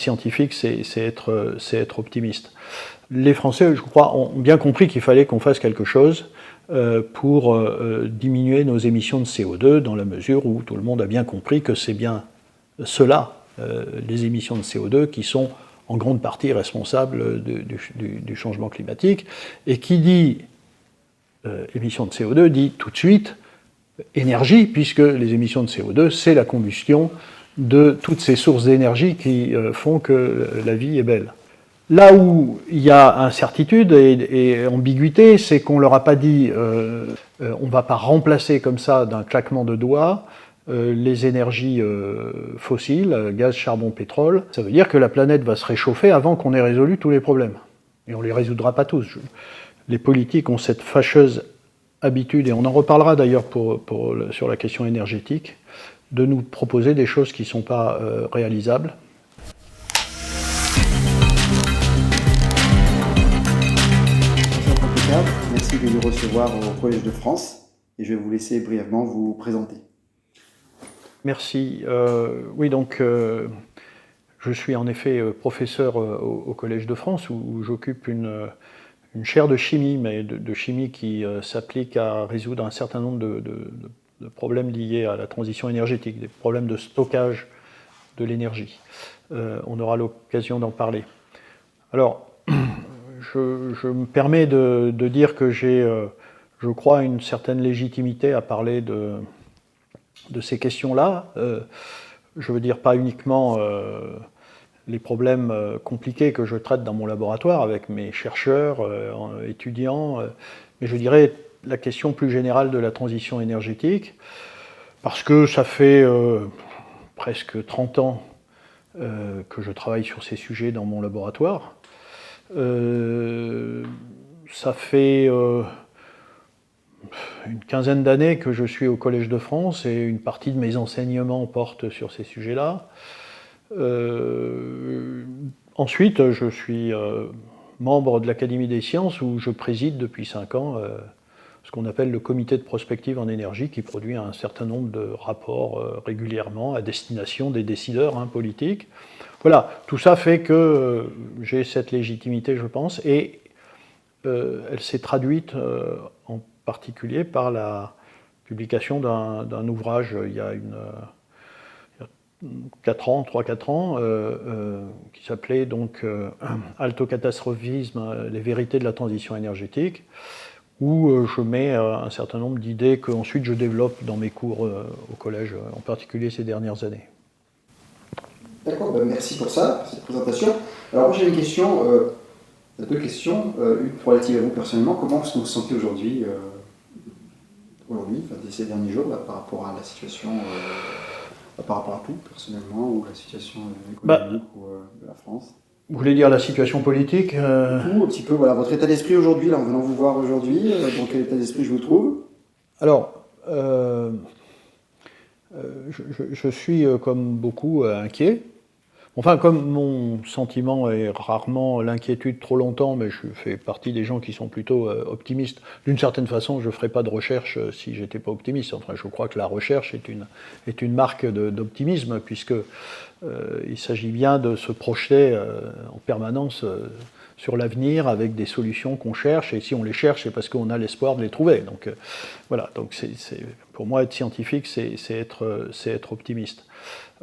Scientifique, c'est être optimiste. Les Français, je crois, ont bien compris qu'il fallait qu'on fasse quelque chose pour diminuer nos émissions de CO2, dans la mesure où tout le monde a bien compris que c'est bien cela, les émissions de CO2, qui sont en grande partie responsables du changement climatique. Et qui dit émissions de CO2 dit tout de suite énergie, puisque les émissions de CO2, c'est la combustion de toutes ces sources d'énergie qui font que la vie est belle. Là où il y a incertitude et ambiguïté, c'est qu'on ne leur a pas dit on ne va pas remplacer comme ça d'un claquement de doigts les énergies fossiles, gaz, charbon, pétrole. Ça veut dire que la planète va se réchauffer avant qu'on ait résolu tous les problèmes. Et on ne les résoudra pas tous. Les politiques ont cette fâcheuse habitude, et on en reparlera d'ailleurs sur la question énergétique, de nous proposer des choses qui ne sont pas réalisables. Merci de nous recevoir au Collège de France et je vais vous laisser brièvement vous présenter. Merci. Oui, donc je suis en effet professeur au Collège de France où j'occupe une chaire de chimie, mais de chimie qui s'applique à résoudre un certain nombre de problèmes liés à la transition énergétique, des problèmes de stockage de l'énergie. On aura l'occasion d'en parler. Alors, je me permets de dire que j'ai, je crois, une certaine légitimité à parler de ces questions-là. Je veux dire pas uniquement les problèmes compliqués que je traite dans mon laboratoire avec mes chercheurs, étudiants, mais je dirais la question plus générale de la transition énergétique, parce que ça fait presque 30 ans que je travaille sur ces sujets dans mon laboratoire. Ça fait une quinzaine d'années que je suis au Collège de France et une partie de mes enseignements portent sur ces sujets-là. Ensuite, je suis membre de l'Académie des sciences où je préside depuis 5 ans ce qu'on appelle le comité de prospective en énergie qui produit un certain nombre de rapports régulièrement à destination des décideurs politiques. Voilà, tout ça fait que j'ai cette légitimité, je pense, et elle s'est traduite en particulier par la publication d'un ouvrage il y a 3-4 ans, qui s'appelait donc Altocatastrophisme, les vérités de la transition énergétique, où je mets un certain nombre d'idées qu'ensuite je développe dans mes cours au collège, en particulier ces dernières années. D'accord, ben merci pour ça, pour cette présentation. Alors moi j'ai une question, deux questions, une relative à vous personnellement. Comment est-ce que vous vous sentez aujourd'hui, ces derniers jours, par rapport à la situation, par rapport à tout, personnellement, ou la situation économique de la France? Vous voulez dire la situation politique Tout, un petit peu, voilà, votre état d'esprit aujourd'hui, là, en venant vous voir aujourd'hui, dans quel état d'esprit je vous trouve? Alors, je suis, comme beaucoup, inquiet. Enfin, comme mon sentiment est rarement l'inquiétude trop longtemps, mais je fais partie des gens qui sont plutôt optimistes. D'une certaine façon, je ne ferais pas de recherche si je n'étais pas optimiste. Enfin, je crois que la recherche est une marque d'optimisme, puisque il s'agit bien de se projeter en permanence sur l'avenir avec des solutions qu'on cherche, et si on les cherche, c'est parce qu'on a l'espoir de les trouver. Donc voilà, donc pour moi, être scientifique, c'est être optimiste.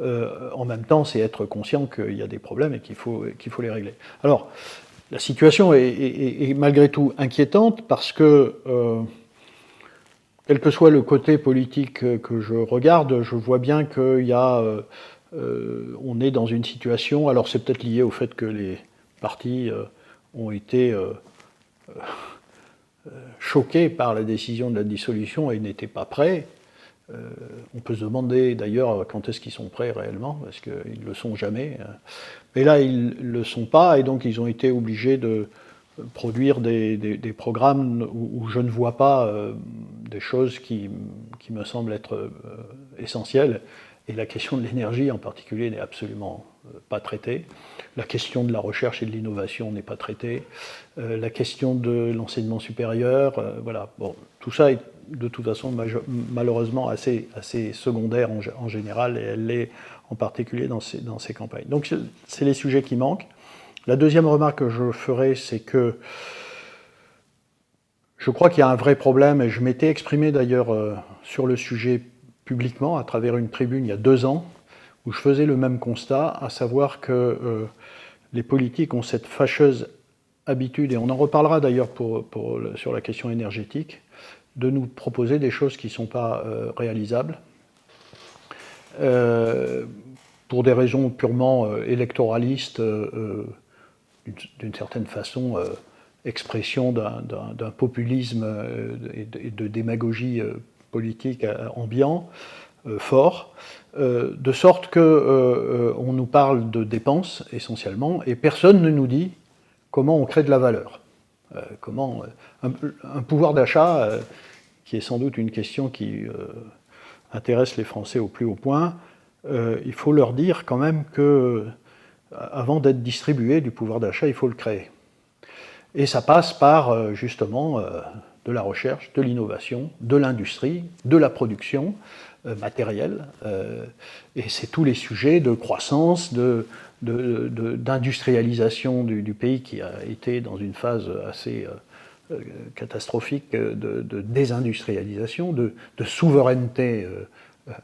En même temps, c'est être conscient qu'il y a des problèmes et qu'il faut les régler. Alors, la situation est malgré tout inquiétante parce que, quel que soit le côté politique que je regarde, je vois bien qu'il y a... on est dans une situation... Alors, c'est peut-être lié au fait que les partis ont été choqués par la décision de la dissolution et n'étaient pas prêts. On peut se demander d'ailleurs quand est-ce qu'ils sont prêts réellement, parce qu'ils ne le sont jamais. Mais là, ils ne le sont pas, et donc ils ont été obligés de produire des programmes où je ne vois pas des choses qui me semblent être essentielles. Et la question de l'énergie en particulier n'est absolument pas traitée. La question de la recherche et de l'innovation n'est pas traitée. La question de l'enseignement supérieur, voilà. Bon, tout ça est de toute façon malheureusement assez secondaire en général, et elle l'est en particulier dans ces campagnes. Donc c'est les sujets qui manquent. La deuxième remarque que je ferai, c'est que je crois qu'il y a un vrai problème, et je m'étais exprimé d'ailleurs sur le sujet publiquement à travers une tribune il y a 2 ans, où je faisais le même constat, à savoir que les politiques ont cette fâcheuse habitude, et on en reparlera d'ailleurs sur la question énergétique, de nous proposer des choses qui ne sont pas réalisables, pour des raisons purement électoralistes, d'une certaine façon expression d'un populisme et de démagogie politique ambiant, fort, de sorte qu'on nous parle de dépenses essentiellement, et personne ne nous dit comment on crée de la valeur. Comment un pouvoir d'achat, qui est sans doute une question qui intéresse les Français au plus haut point, il faut leur dire quand même que, avant d'être distribué du pouvoir d'achat, il faut le créer. Et ça passe par justement de la recherche, de l'innovation, de l'industrie, de la production matérielle. Et c'est tous les sujets de croissance, d'industrialisation du pays, qui a été dans une phase assez catastrophique de désindustrialisation, de souveraineté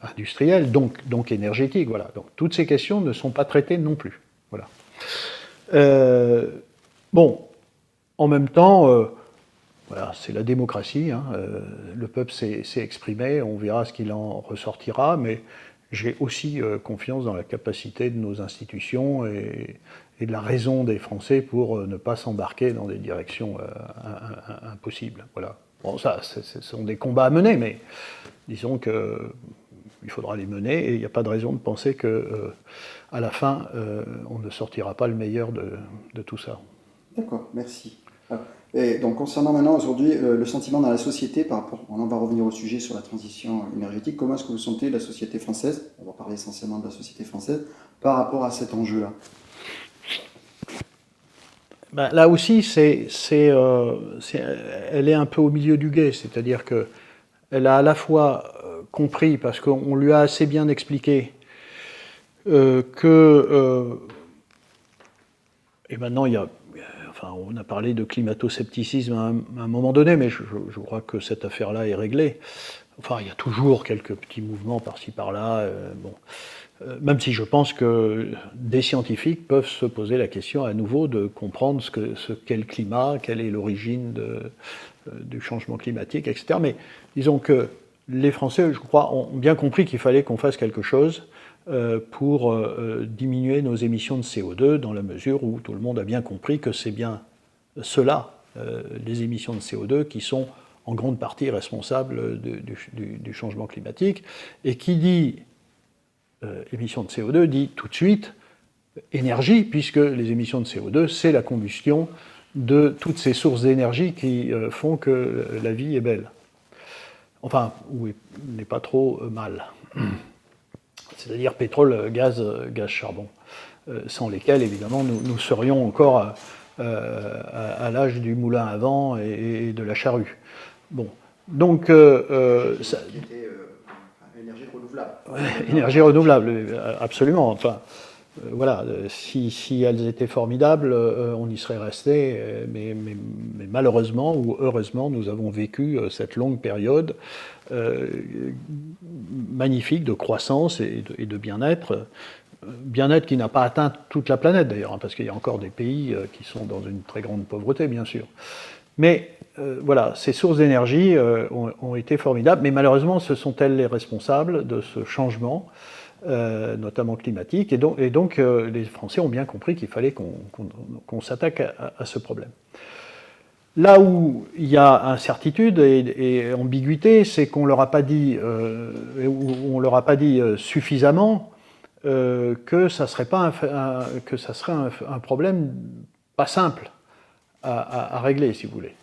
industrielle, donc énergétique. Voilà. Donc toutes ces questions ne sont pas traitées non plus. Voilà. Bon, en même temps, voilà, c'est la démocratie, hein, le peuple s'est exprimé, on verra ce qu'il en ressortira, mais j'ai aussi confiance dans la capacité de nos institutions et de la raison des Français pour ne pas s'embarquer dans des directions impossibles. Voilà. Bon, ça, ce sont des combats à mener, mais disons qu'il faudra les mener, et il n'y a pas de raison de penser qu'à la fin, on ne sortira pas le meilleur de tout ça. D'accord, merci. Et donc, concernant maintenant aujourd'hui le sentiment dans la société par rapport, on va revenir au sujet sur la transition énergétique, comment est-ce que vous sentez la société française, on va parler essentiellement de la société française, par rapport à cet enjeu-là? Ben, là aussi, elle est un peu au milieu du gué, c'est-à-dire qu'elle a à la fois compris, parce qu'on lui a assez bien expliqué, que... et maintenant, on a parlé de climato-scepticisme à un moment donné, mais je crois que cette affaire-là est réglée. Enfin, il y a toujours quelques petits mouvements par-ci par-là. Même si je pense que des scientifiques peuvent se poser la question à nouveau de comprendre ce qu'est le climat, quelle est l'origine du changement climatique, etc. Mais disons que les Français, je crois, ont bien compris qu'il fallait qu'on fasse quelque chose pour diminuer nos émissions de CO2, dans la mesure où tout le monde a bien compris que c'est bien cela, les émissions de CO2, qui sont en grande partie responsables du changement climatique. Et qui dit émissions de CO2 dit tout de suite énergie, puisque les émissions de CO2, c'est la combustion de toutes ces sources d'énergie qui font que la vie est belle. Enfin, ou n'est pas trop mal. C'est-à-dire pétrole, gaz, charbon, sans lesquels, évidemment, nous serions encore à l'âge du moulin à vent et de la charrue. Bon, donc... énergie renouvelable. Énergie renouvelable, absolument. Enfin, voilà, si elles étaient formidables, on y serait resté, mais malheureusement ou heureusement, nous avons vécu cette longue période magnifique de croissance et de bien-être. Bien-être qui n'a pas atteint toute la planète d'ailleurs, hein, parce qu'il y a encore des pays qui sont dans une très grande pauvreté, bien sûr. Mais voilà, ces sources d'énergie ont été formidables, mais malheureusement, ce sont elles les responsables de ce changement, notamment climatique, et donc les Français ont bien compris qu'il fallait qu'on s'attaque à ce problème. Là où il y a incertitude et ambiguïté, c'est qu'on leur a pas dit, on leur a pas dit suffisamment que ça serait un problème pas simple à régler, si vous voulez.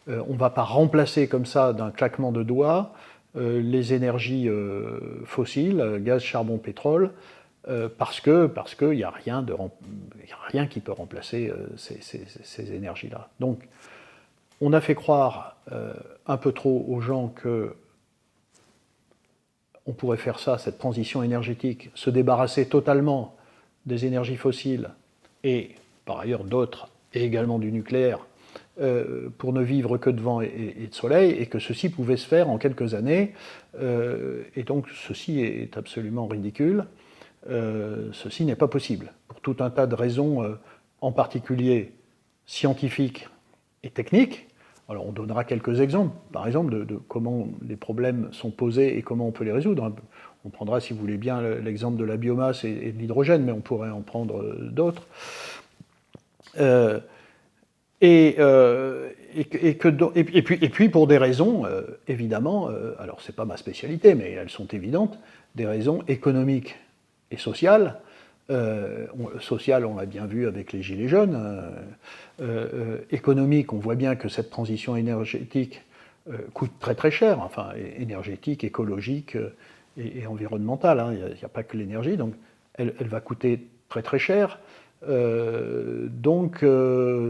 On ne va pas remplacer comme ça, d'un claquement de doigts, les énergies fossiles, gaz, charbon, pétrole, parce qu'il n'y a rien qui peut remplacer ces énergies-là. Donc, on a fait croire un peu trop aux gens que on pourrait faire ça, cette transition énergétique, se débarrasser totalement des énergies fossiles et par ailleurs d'autres, et également du nucléaire, pour ne vivre que de vent et de soleil, et que ceci pouvait se faire en quelques années. Et donc ceci est absolument ridicule. Ceci n'est pas possible, pour tout un tas de raisons, en particulier scientifiques et techniques. Alors on donnera quelques exemples, par exemple, de comment les problèmes sont posés et comment on peut les résoudre. On prendra, si vous voulez bien, l'exemple de la biomasse et de l'hydrogène, mais on pourrait en prendre d'autres. Et puis pour des raisons, évidemment, alors c'est pas ma spécialité, mais elles sont évidentes, des raisons économiques et sociales. Sociales, on l'a bien vu avec les Gilets jaunes. Économique, on voit bien que cette transition énergétique coûte très très cher, enfin énergétique, écologique et environnementale. Hein. Il n'y a pas que l'énergie, donc elle va coûter très très cher. Donc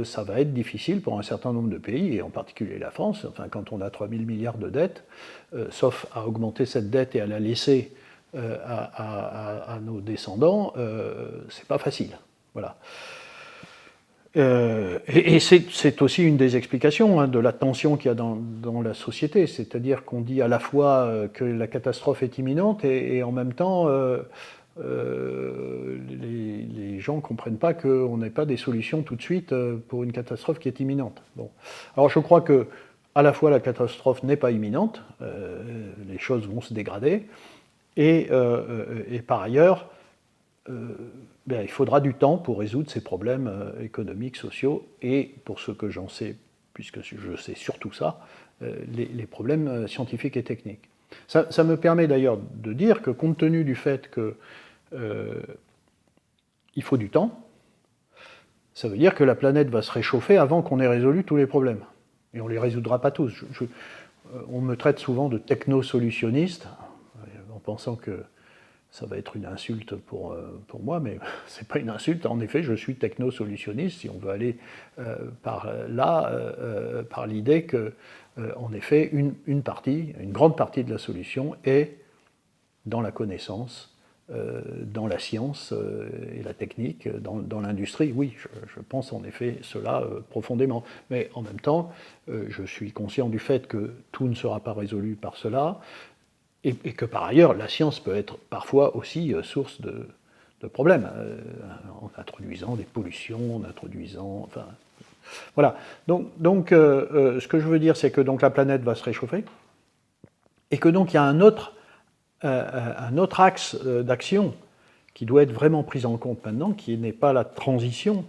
ça va être difficile pour un certain nombre de pays, et en particulier la France, enfin, quand on a 3 000 milliards de dettes, sauf à augmenter cette dette et à la laisser à nos descendants, c'est pas facile. Voilà. Et c'est aussi une des explications de la tension qu'il y a dans la société, c'est-à-dire qu'on dit à la fois que la catastrophe est imminente et en même temps les gens ne comprennent pas qu'on n'ait pas des solutions tout de suite pour une catastrophe qui est imminente. Bon. Alors je crois que à la fois la catastrophe n'est pas imminente, les choses vont se dégrader, et par ailleurs, il faudra du temps pour résoudre ces problèmes économiques, sociaux, et pour ce que j'en sais, puisque je sais surtout ça, les problèmes scientifiques et techniques. Ça me permet d'ailleurs de dire que, compte tenu du fait qu'il faut du temps, ça veut dire que la planète va se réchauffer avant qu'on ait résolu tous les problèmes. Et on ne les résoudra pas tous. On me traite souvent de techno-solutionniste, en pensant que ça va être une insulte pour moi, mais ce n'est pas une insulte. En effet, je suis techno-solutionniste, si on veut aller par là, par l'idée que, en effet, une grande partie de la solution est dans la connaissance, dans la science et la technique, dans l'industrie. Oui, je pense en effet cela profondément. Mais en même temps, je suis conscient du fait que tout ne sera pas résolu par cela, et que par ailleurs, la science peut être parfois aussi source de problèmes, en introduisant des pollutions, en introduisant... Enfin, voilà. Donc ce que je veux dire, c'est que donc, la planète va se réchauffer, et que donc il y a un autre axe d'action qui doit être vraiment pris en compte maintenant, qui n'est pas la transition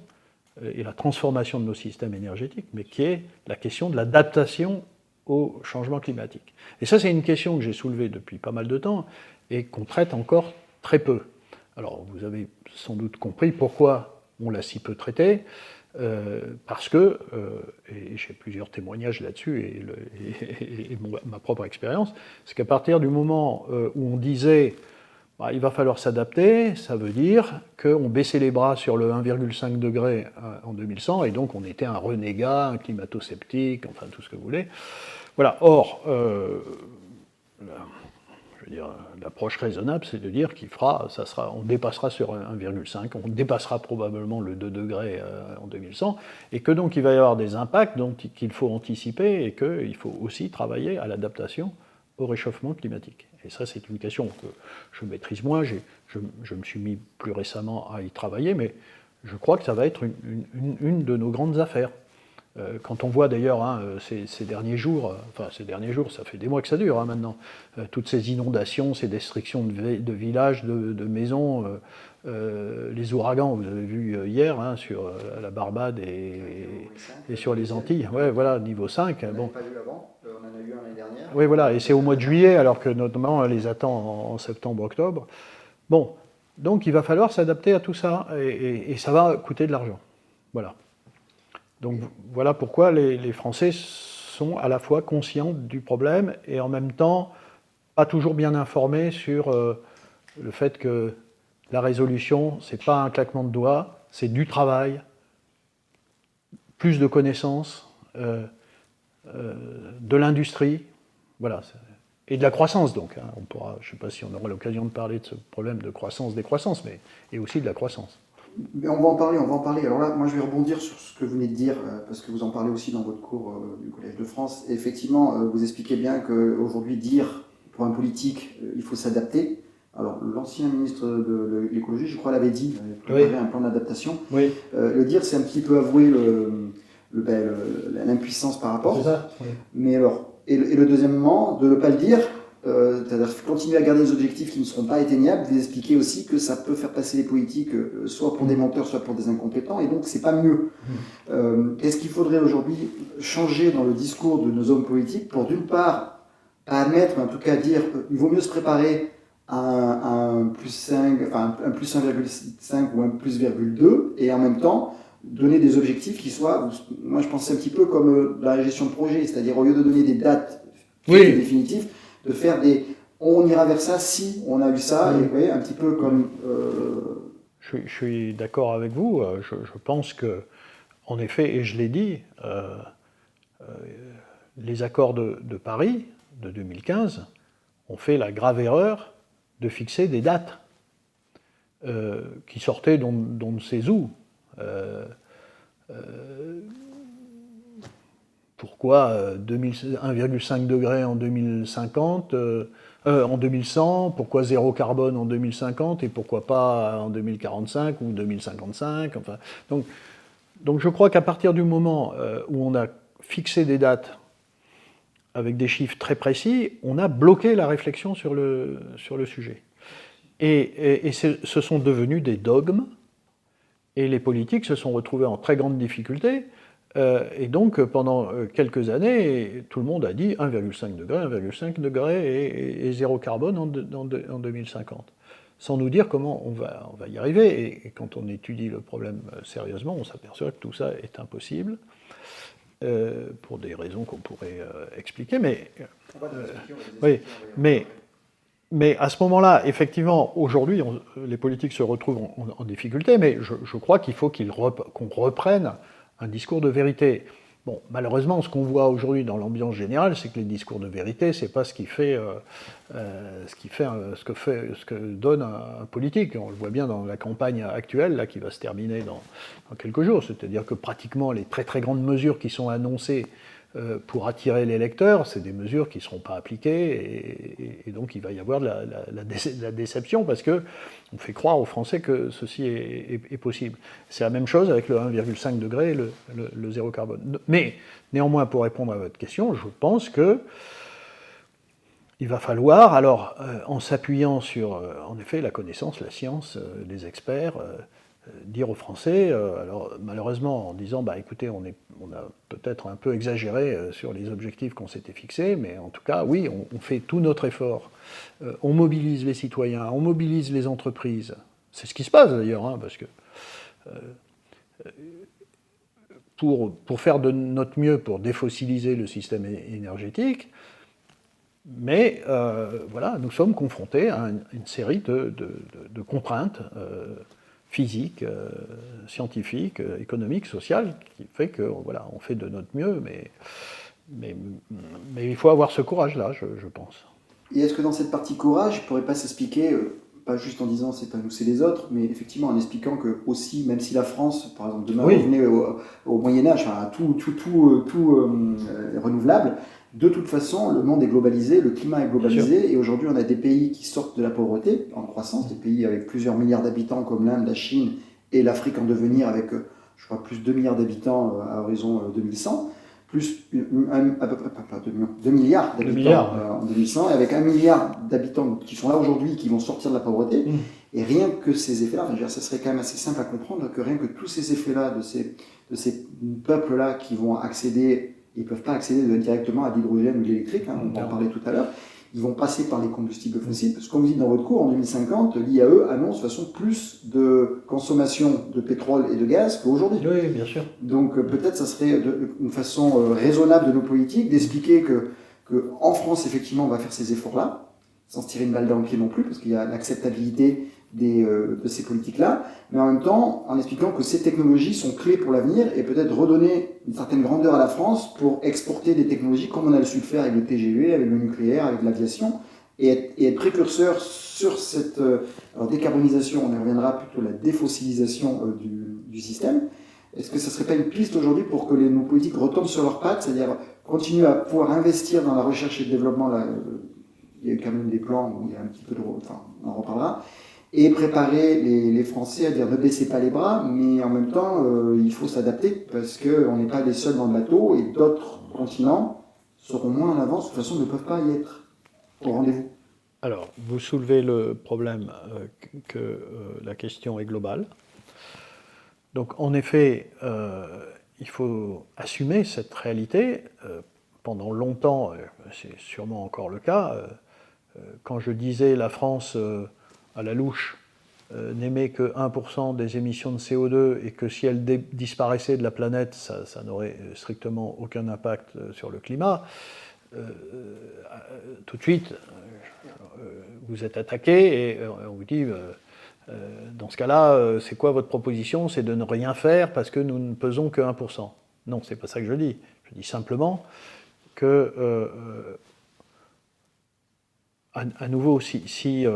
et la transformation de nos systèmes énergétiques, mais qui est la question de l'adaptation au changement climatique. Et ça, c'est une question que j'ai soulevée depuis pas mal de temps et qu'on traite encore très peu. Alors, vous avez sans doute compris pourquoi on l'a si peu traité, parce que, et j'ai plusieurs témoignages là-dessus et ma propre expérience, c'est qu'à partir du moment où on disait il va falloir s'adapter, ça veut dire qu'on baissait les bras sur le 1,5 degré en 2100, et donc on était un renégat, un climato-sceptique, enfin tout ce que vous voulez. Voilà. Or, l'approche raisonnable, c'est de dire on dépassera sur 1,5, on dépassera probablement le 2 degrés en 2100, et que donc il va y avoir des impacts qu'il faut anticiper, et qu'il faut aussi travailler à l'adaptation au réchauffement climatique. Et ça, c'est une question que je maîtrise moins. Je me suis mis plus récemment à y travailler, mais je crois que ça va être une de nos grandes affaires. Quand on voit d'ailleurs ces derniers jours, ça fait des mois que ça dure maintenant, toutes ces inondations, ces destructions de villages, de maisons, les ouragans, vous avez vu hier sur la Barbade et sur les Antilles, ouais, voilà, niveau 5. On n'avait pas vu avant, on en a eu un l'année dernière. Oui, voilà, et c'est au mois de juillet, alors que notamment on les attend en septembre-octobre. Bon, donc il va falloir s'adapter à tout ça, et ça va coûter de l'argent. Voilà. Donc voilà pourquoi les Français sont à la fois conscients du problème et en même temps pas toujours bien informés sur le fait que la résolution, ce n'est pas un claquement de doigts, c'est du travail, plus de connaissances, de l'industrie, voilà, et de la croissance donc. Hein. On pourra, je ne sais pas si on aura l'occasion de parler de ce problème de croissance-décroissance, mais et aussi de la croissance. Mais on va en parler, on va en parler. Alors là, moi je vais rebondir sur ce que vous venez de dire, parce que vous en parlez aussi dans votre cours du Collège de France. Et effectivement, vous expliquez bien qu'aujourd'hui, dire pour un politique, il faut s'adapter. Alors l'ancien ministre de l'écologie, je crois, l'avait dit, il avait préparé un plan d'adaptation. Oui. Le dire, c'est un petit peu avouer l'impuissance par rapport. C'est ça, oui. Mais alors, et le deuxièmement, de ne pas le dire, c'est-à-dire continuer à garder des objectifs qui ne seront pas atteignables, vous expliquez aussi que ça peut faire passer les politiques soit pour des menteurs, soit pour des incompétents, et donc c'est pas mieux. Est-ce qu'il faudrait aujourd'hui changer dans le discours de nos hommes politiques pour d'une part, pas admettre, mais en tout cas dire il vaut mieux se préparer à un plus 5, enfin un plus 1,5 ou un plus 0,2, et en même temps donner des objectifs qui soient, moi je pensais un petit peu comme la gestion de projet, c'est-à-dire au lieu de donner des dates définitives, de faire on ira vers ça si on a eu ça, et vous voyez, un petit peu comme... Je suis d'accord avec vous, je pense que, en effet, et je l'ai dit, les accords de Paris de 2015 ont fait la grave erreur de fixer des dates qui sortaient d'on ne sait où. Pourquoi 1,5 degré en 2050, en 2100, pourquoi zéro carbone en 2050 et pourquoi pas en 2045 ou 2055, enfin, donc je crois qu'à partir du moment où on a fixé des dates avec des chiffres très précis, on a bloqué la réflexion sur le sujet. Et ce sont devenus des dogmes, et les politiques se sont retrouvés en très grande difficulté, et donc pendant quelques années, tout le monde a dit 1,5 degré et zéro carbone en 2050, sans nous dire comment on va y arriver, et quand on étudie le problème sérieusement, on s'aperçoit que tout ça est impossible, pour des raisons qu'on pourrait expliquer, mais à ce moment-là, effectivement, aujourd'hui, les politiques se retrouvent en difficulté, mais je crois qu'il faut qu'on reprenne un discours de vérité. Bon, malheureusement, ce qu'on voit aujourd'hui dans l'ambiance générale, c'est que les discours de vérité, c'est pas ce que donne un politique. On le voit bien dans la campagne actuelle, là, qui va se terminer dans quelques jours. C'est-à-dire que pratiquement les très très grandes mesures qui sont annoncées pour attirer les électeurs, c'est des mesures qui ne seront pas appliquées, et donc il va y avoir de la déception, parce qu'on fait croire aux Français que ceci est possible. C'est la même chose avec le 1,5 degré et le zéro carbone. Mais néanmoins, pour répondre à votre question, je pense que il va falloir, alors, en s'appuyant sur, en effet, la connaissance, la science, les experts, dire aux Français, alors malheureusement en disant, écoutez, on a peut-être un peu exagéré sur les objectifs qu'on s'était fixés, mais en tout cas, oui, on fait tout notre effort. On mobilise les citoyens, on mobilise les entreprises. C'est ce qui se passe d'ailleurs, hein, parce que pour faire de notre mieux pour défossiliser le système énergétique, mais voilà, nous sommes confrontés à une série de contraintes physiques, scientifiques, économiques, sociales, qui fait que voilà, on fait de notre mieux, mais il faut avoir ce courage-là, je pense. Et est-ce que dans cette partie courage, il ne pourrait pas s'expliquer, pas juste en disant c'est pas nous, c'est les autres, mais effectivement en expliquant que aussi, même si la France, par exemple, demain revenait au Moyen-Âge, à tout renouvelable, de toute façon, le monde est globalisé, le climat est globalisé, et aujourd'hui on a des pays qui sortent de la pauvreté en croissance, des pays avec plusieurs milliards d'habitants comme l'Inde, la Chine et l'Afrique en devenir avec, je crois, plus de 2 milliards d'habitants à horizon 2100, plus 2 milliards d'habitants en 2100, et avec 1 milliard d'habitants qui sont là aujourd'hui, qui vont sortir de la pauvreté, et rien que ces effets-là, ça serait quand même assez simple à comprendre que rien que tous ces effets-là, de ces peuples-là qui vont accéder, ils ne peuvent pas accéder directement à l'hydrogène ou l'électrique, hein, on en parlait tout à l'heure, ils vont passer par les combustibles fossiles, parce que comme vous dites dans votre cours, en 2050, l'IAE annonce de toute façon plus de consommation de pétrole et de gaz qu'aujourd'hui. Oui, bien sûr. Donc peut-être ça serait une façon raisonnable de nos politiques d'expliquer que en France, effectivement, on va faire ces efforts-là, sans se tirer une balle dans le pied non plus, parce qu'il y a l'acceptabilité de ces politiques-là, mais en même temps en expliquant que ces technologies sont clés pour l'avenir et peut-être redonner une certaine grandeur à la France pour exporter des technologies comme on a su le faire avec le TGV, avec le nucléaire, avec l'aviation, et être précurseur sur cette décarbonisation, on y reviendra, plutôt la défossilisation du système. Est-ce que ça ne serait pas une piste aujourd'hui pour que nos politiques retombent sur leurs pattes, c'est-à-dire continuer à pouvoir investir dans la recherche et le développement, là, il y a quand même des plans où il y a un petit peu de... Enfin, on en reparlera, et préparer les Français à dire ne baissez pas les bras, mais en même temps, il faut s'adapter, parce qu'on n'est pas les seuls dans le bateau, et d'autres continents seront moins en avance, de toute façon ne peuvent pas y être au rendez-vous. Alors, vous soulevez le problème que la question est globale. Donc, en effet, il faut assumer cette réalité. Pendant longtemps, c'est sûrement encore le cas, quand je disais la France, à la louche, n'émet que 1% des émissions de CO2 et que si elle disparaissait de la planète, ça n'aurait strictement aucun impact sur le climat, tout de suite, vous êtes attaqué et on vous dit dans ce cas-là, c'est quoi votre proposition? C'est de ne rien faire parce que nous ne pesons que 1%. Non, c'est pas ça que je dis. Je dis simplement que, à nouveau, si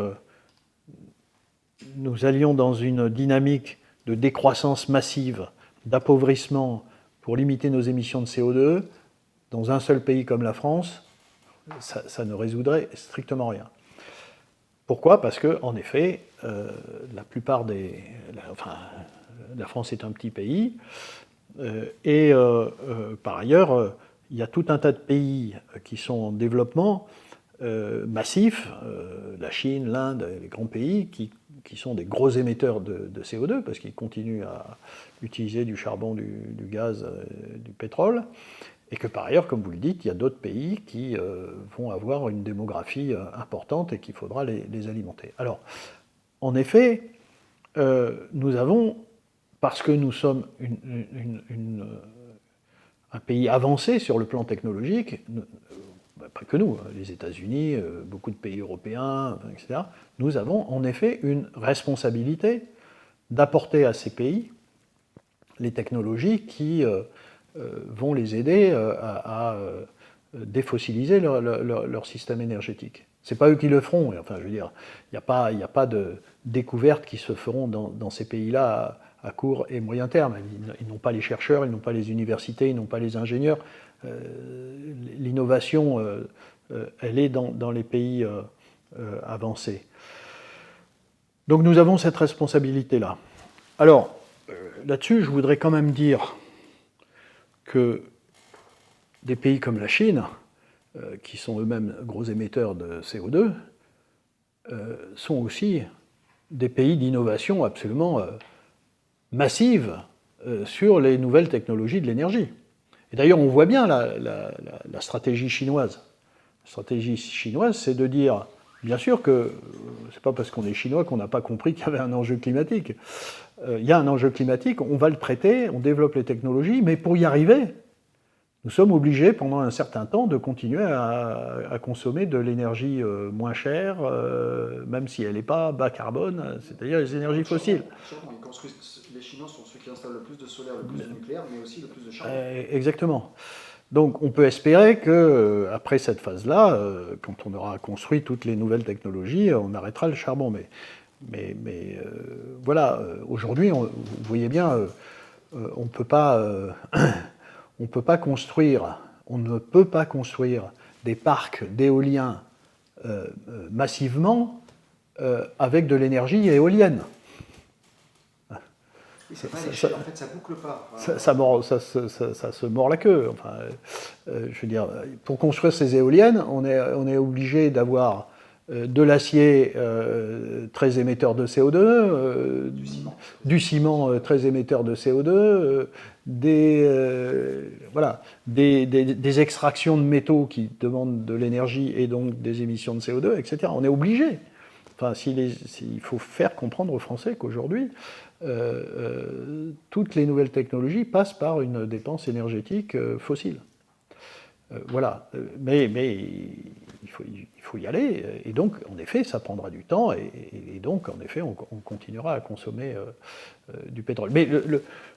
nous allions dans une dynamique de décroissance massive, d'appauvrissement pour limiter nos émissions de CO2, dans un seul pays comme la France, ça ne résoudrait strictement rien. Pourquoi? Parce que, en effet, la plupart la France est un petit pays, et par ailleurs, il y a tout un tas de pays qui sont en développement massif, la Chine, l'Inde, les grands pays qui sont des gros émetteurs de CO2 parce qu'ils continuent à utiliser du charbon, du gaz, du pétrole, et que par ailleurs, comme vous le dites, il y a d'autres pays qui vont avoir une démographie importante et qu'il faudra les alimenter. Alors, en effet, nous avons, parce que nous sommes un pays avancé sur le plan technologique, pas que nous, les États-Unis, beaucoup de pays européens, etc., nous avons en effet une responsabilité d'apporter à ces pays les technologies qui vont les aider à défossiliser leur système énergétique. Ce n'est pas eux qui le feront. Enfin, je veux dire, il n'y a pas de découvertes qui se feront dans ces pays-là à court et moyen terme. Ils n'ont pas les chercheurs, ils n'ont pas les universités, ils n'ont pas les ingénieurs. L'innovation, elle est dans les pays avancés. Donc nous avons cette responsabilité-là. Alors, là-dessus, je voudrais quand même dire que des pays comme la Chine, qui sont eux-mêmes gros émetteurs de CO2, sont aussi des pays d'innovation absolument massive sur les nouvelles technologies de l'énergie. Et d'ailleurs, on voit bien la stratégie chinoise. La stratégie chinoise, c'est de dire, bien sûr que c'est pas parce qu'on est chinois qu'on n'a pas compris qu'il y avait un enjeu climatique. Il y a un enjeu climatique, on va le traiter, on développe les technologies, mais pour y arriver, nous sommes obligés pendant un certain temps de continuer à consommer de l'énergie moins chère, même si elle n'est pas bas carbone, c'est-à-dire les énergies fossiles. Les Chinois sont ceux qui installent le plus de solaire, le plus de nucléaire, mais aussi le plus de charbon. Exactement. Donc on peut espérer qu'après cette phase-là, quand on aura construit toutes les nouvelles technologies, on arrêtera le charbon. Mais voilà, aujourd'hui, vous voyez bien, on ne peut pas construire des parcs d'éoliens massivement avec de l'énergie éolienne. Oui, c'est pas l'échelle, en fait, ça boucle pas. Ça se mord la queue. Enfin, je veux dire, pour construire ces éoliennes, on est obligé d'avoir de l'acier très émetteur de CO2, du ciment très émetteur de CO2, des extractions de métaux qui demandent de l'énergie et donc des émissions de CO2, etc. On est obligé. Enfin, il faut faire comprendre aux Français qu'aujourd'hui, toutes les nouvelles technologies passent par une dépense énergétique fossile. Voilà. Mais il faut y aller. Et donc, en effet, ça prendra du temps, et donc, en effet, on continuera à consommer du pétrole. Mais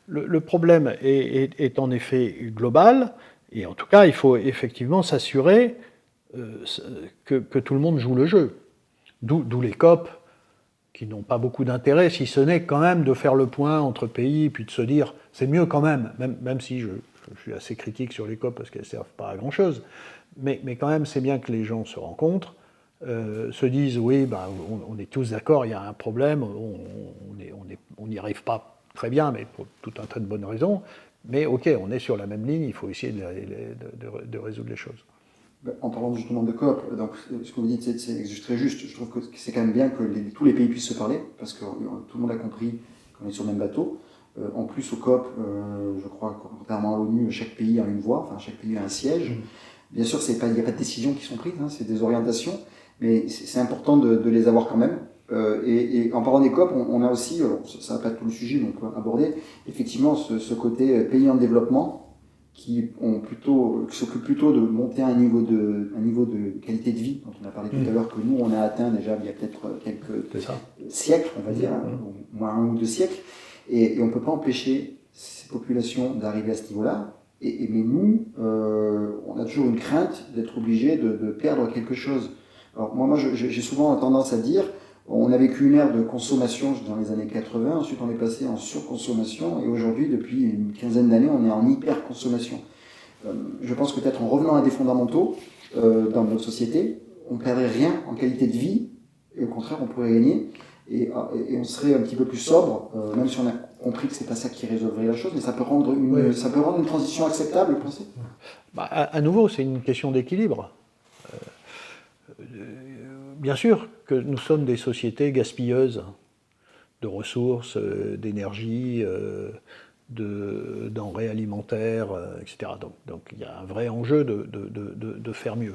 le problème est en effet global, et en tout cas, il faut effectivement s'assurer que tout le monde joue le jeu. D'où les COP, qui n'ont pas beaucoup d'intérêt, si ce n'est quand même de faire le point entre pays, puis de se dire, c'est mieux quand même si je suis assez critique sur les COP parce qu'elles ne servent pas à grand-chose, mais quand même, c'est bien que les gens se rencontrent, se disent, oui, on est tous d'accord, il y a un problème, on n'y arrive pas très bien, mais pour tout un tas de bonnes raisons, mais ok, on est sur la même ligne, il faut essayer de résoudre les choses. En parlant justement de COP, donc ce que vous dites, c'est très juste. Je trouve que c'est quand même bien que tous les pays puissent se parler, parce que tout le monde a compris qu'on est sur le même bateau. En plus, au COP, je crois, contrairement à l'ONU, chaque pays a une voix, enfin chaque pays a un siège. Bien sûr, il n'y a pas de décisions qui sont prises, hein, c'est des orientations, mais c'est important de les avoir quand même. Et en parlant des COP, on a aussi, ça va pas être tout le sujet, donc aborder effectivement ce côté pays en développement, qui s'occupent plutôt de monter un niveau de qualité de vie, dont on a parlé tout à l'heure, que nous, on a atteint déjà il y a peut-être quelques siècles, on va dire, au moins 1 ou 2 siècles, et on ne peut pas empêcher ces populations d'arriver à ce niveau-là, mais nous, on a toujours une crainte d'être obligé de perdre quelque chose. Alors moi j'ai souvent tendance à dire, on a vécu une ère de consommation dans les années 80, ensuite on est passé en surconsommation, et aujourd'hui, depuis une quinzaine d'années, on est en hyperconsommation. Je pense que peut-être en revenant à des fondamentaux dans notre société, on ne perdrait rien en qualité de vie, et au contraire, on pourrait gagner, et on serait un petit peu plus sobre, même si on a compris que c'est pas ça qui résolverait la chose, mais ça peut rendre une transition acceptable, vous pensez ? À nouveau, c'est une question d'équilibre. Bien sûr que nous sommes des sociétés gaspilleuses de ressources, d'énergie, de denrées alimentaires, etc. Donc il y a un vrai enjeu de faire mieux.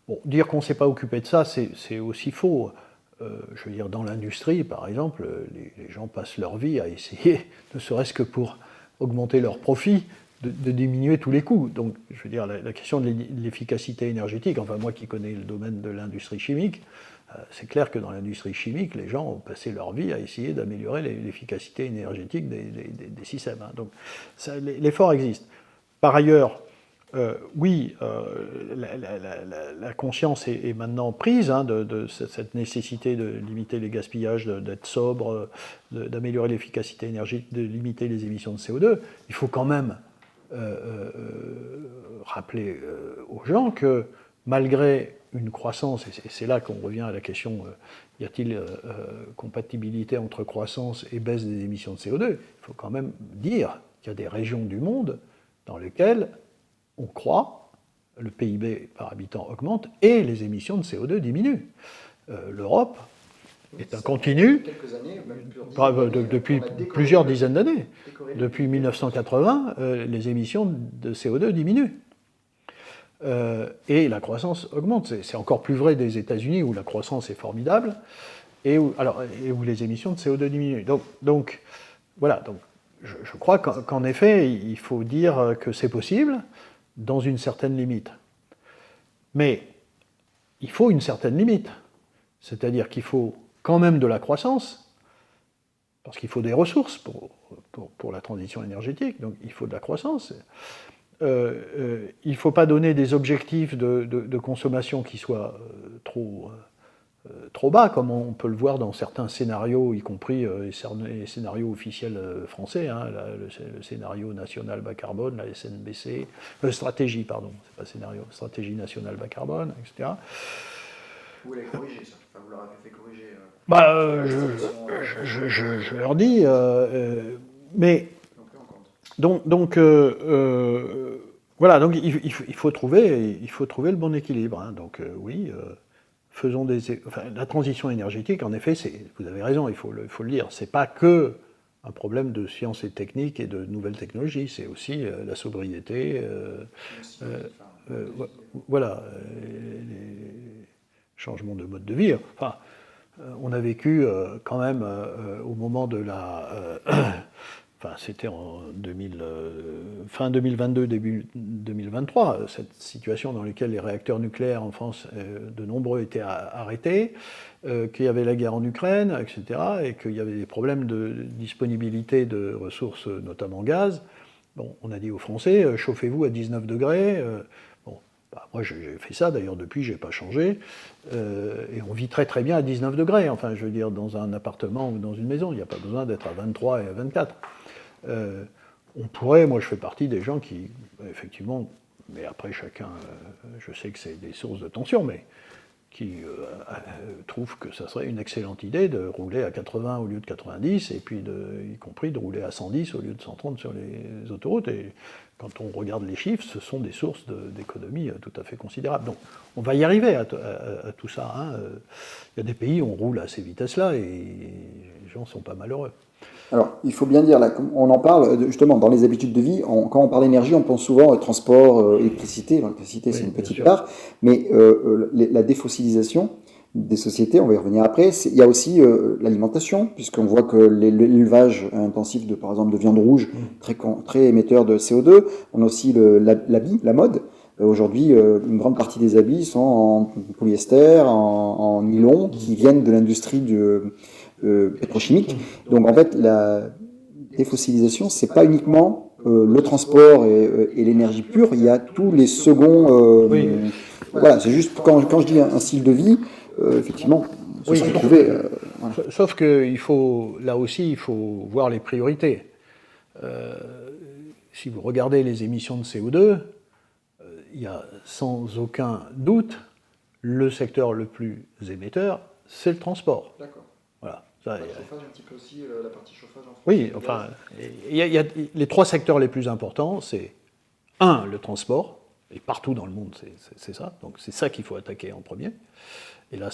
Bon, dire qu'on ne s'est pas occupé de ça, c'est aussi faux. Je veux dire, dans l'industrie, par exemple, les gens passent leur vie à essayer, ne serait-ce que pour augmenter leurs profits, de diminuer tous les coûts. Donc, je veux dire, la question de l'efficacité énergétique, enfin moi qui connais le domaine de l'industrie chimique, c'est clair que dans l'industrie chimique, les gens ont passé leur vie à essayer d'améliorer l'efficacité énergétique des systèmes. Donc, l'effort existe. Par ailleurs, oui, la conscience est maintenant prise de cette nécessité de limiter les gaspillages, d'être sobre, d'améliorer l'efficacité énergétique, de limiter les émissions de CO2. Il faut quand même rappeler aux gens que malgré une croissance, et c'est là qu'on revient à la question, y a-t-il compatibilité entre croissance et baisse des émissions de CO2 ? Il faut quand même dire qu'il y a des régions du monde dans lesquelles on croît, le PIB par habitant augmente et les émissions de CO2 diminuent. L'Europe est un continu depuis plusieurs dizaines d'années. Depuis 1980, les émissions de CO2 diminuent. Et la croissance augmente. C'est encore plus vrai des États-Unis où la croissance est formidable et où les émissions de CO2 diminuent. Donc voilà. Donc, je crois qu'en effet, il faut dire que c'est possible dans une certaine limite. Mais il faut une certaine limite. C'est-à-dire qu'il faut quand même de la croissance, parce qu'il faut des ressources pour la transition énergétique, donc il faut de la croissance. Il ne faut pas donner des objectifs de consommation qui soient trop bas, comme on peut le voir dans certains scénarios, y compris les scénarios officiels français, hein, le scénario national bas carbone, la SNBC, stratégie, pardon, c'est pas scénario, stratégie nationale bas carbone, etc. Vous l'avez corrigé, ça. Enfin, vous leur avez fait corriger. Je leur dis, mais voilà, donc il faut trouver le bon équilibre. Hein, donc oui. Faisons la transition énergétique, en effet, vous avez raison, il faut le dire, c'est pas que un problème de sciences et techniques et de nouvelles technologies, c'est aussi la sobriété, voilà, les changements de mode de vie. Enfin, on a vécu quand même au moment de enfin c'était en fin 2022, début 2023, cette situation dans laquelle les réacteurs nucléaires en France, de nombreux étaient arrêtés, qu'il y avait la guerre en Ukraine, etc., et qu'il y avait des problèmes de disponibilité de ressources, notamment gaz. Bon, on a dit aux Français, chauffez-vous à 19 degrés. Bon, bah, moi j'ai fait ça, d'ailleurs depuis j'ai pas changé, et on vit très très bien à 19 degrés, enfin je veux dire dans un appartement ou dans une maison, il n'y a pas besoin d'être à 23 et à 24. On pourrait, moi je fais partie des gens qui, effectivement, mais après chacun, je sais que c'est des sources de tension, mais qui trouvent que ça serait une excellente idée de rouler à 80 au lieu de 90, et puis y compris de rouler à 110 au lieu de 130 sur les autoroutes. Et quand on regarde les chiffres, ce sont des sources d'économie tout à fait considérables. Donc on va y arriver à tout ça. Hein. Il y a des pays où on roule à ces vitesses-là et les gens ne sont pas malheureux. Alors, il faut bien dire, là, on en parle justement dans les habitudes de vie, quand on parle d'énergie, on pense souvent au transport, électricité. L'électricité, c'est une petite part, mais la défossilisation des sociétés, on va y revenir après, il y a aussi l'alimentation, puisqu'on voit que l'élevage intensif, par exemple, de viande rouge, très émetteur de CO2, on a aussi l'habit, la mode. Aujourd'hui, une grande partie des habits sont en polyester, en nylon, qui viennent de l'industrie pétrochimique. Donc en fait, la défossilisation, c'est pas uniquement le transport et l'énergie pure, il y a tous les seconds. Voilà, c'est juste quand je dis un style de vie, effectivement, on se retrouver. Voilà. Sauf que là aussi, il faut voir les priorités. Si vous regardez les émissions de CO2, il y a sans aucun doute le secteur le plus émetteur, c'est le transport. D'accord. Voilà. Ça, chauffage, un petit peu aussi, la partie chauffage en France. Oui, enfin, il y a les trois secteurs les plus importants, c'est le transport, et partout dans le monde, c'est ça. Donc c'est ça qu'il faut attaquer en premier. Et là,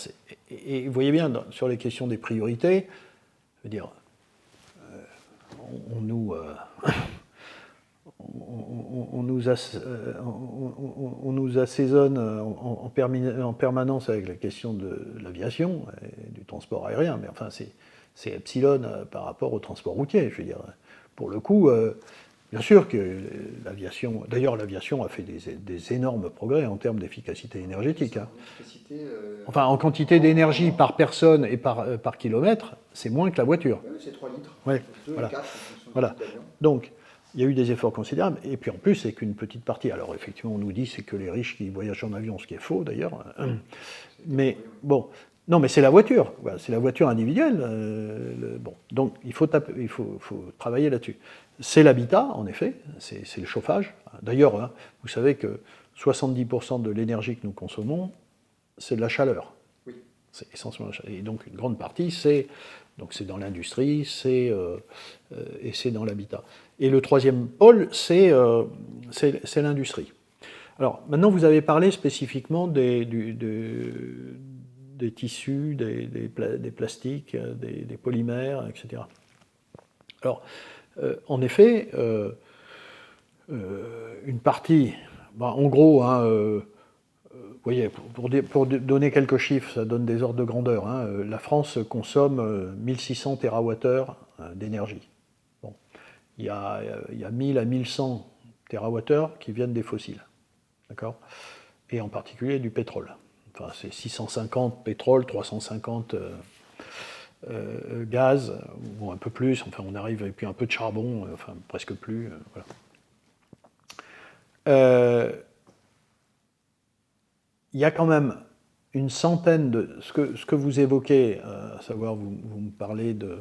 et vous voyez bien, sur les questions des priorités, je veux dire, on nous assaisonne en permanence avec la question de l'aviation et du transport aérien, mais enfin c'est epsilon par rapport au transport routier. Je veux dire, pour le coup, bien sûr que l'aviation, d'ailleurs l'aviation a fait des énormes progrès en termes d'efficacité énergétique. Hein. Enfin, en quantité d'énergie par personne et par kilomètre, c'est moins que la voiture. Oui, c'est 3 litres. Ouais, 2 voilà. et 4 Voilà. Donc, il y a eu des efforts considérables, et puis en plus, c'est qu'une petite partie. Alors, effectivement, on nous dit que c'est que les riches qui voyagent en avion, ce qui est faux d'ailleurs. Mais bon, non, mais c'est la voiture. Voilà, c'est la voiture individuelle. Bon, donc il faut travailler là-dessus. C'est l'habitat, en effet, c'est le chauffage. D'ailleurs, hein, vous savez que 70% de l'énergie que nous consommons, c'est de la chaleur. Oui. C'est essentiellement la chaleur. Et donc, une grande partie, c'est dans l'industrie, et c'est dans l'habitat. Et le troisième pôle, c'est l'industrie. Alors, maintenant, vous avez parlé spécifiquement des tissus, des plastiques, des polymères, etc. Alors, en effet, une partie, en gros, hein, vous voyez, pour donner quelques chiffres, ça donne des ordres de grandeur. Hein, la France consomme 1600 TWh d'énergie. Bon. Il y a 1000 à 1100 TWh qui viennent des fossiles. D'accord ? Et en particulier du pétrole. Enfin, c'est 650 pétrole, 350 gaz, ou un peu plus. Enfin, on arrive, et puis un peu de charbon, enfin, presque plus. Voilà. Il y a quand même une centaine de... Ce que vous évoquez, à savoir, vous me parlez de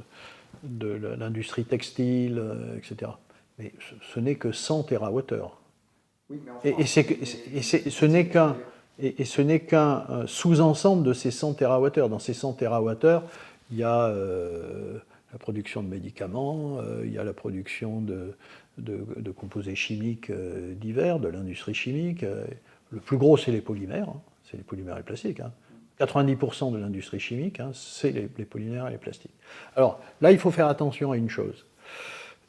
l'industrie textile, etc. Mais ce n'est que 100 TWh. Oui, et ce n'est qu'un sous-ensemble de ces 100 TWh. Dans ces 100 TWh, il y a la production de médicaments, il y a la production de composés chimiques divers, de l'industrie chimique. Le plus gros, c'est les polymères, hein, c'est les polymères et les plastiques. Hein. 90% de l'industrie chimique, hein, c'est les polymères et les plastiques. Alors là, il faut faire attention à une chose,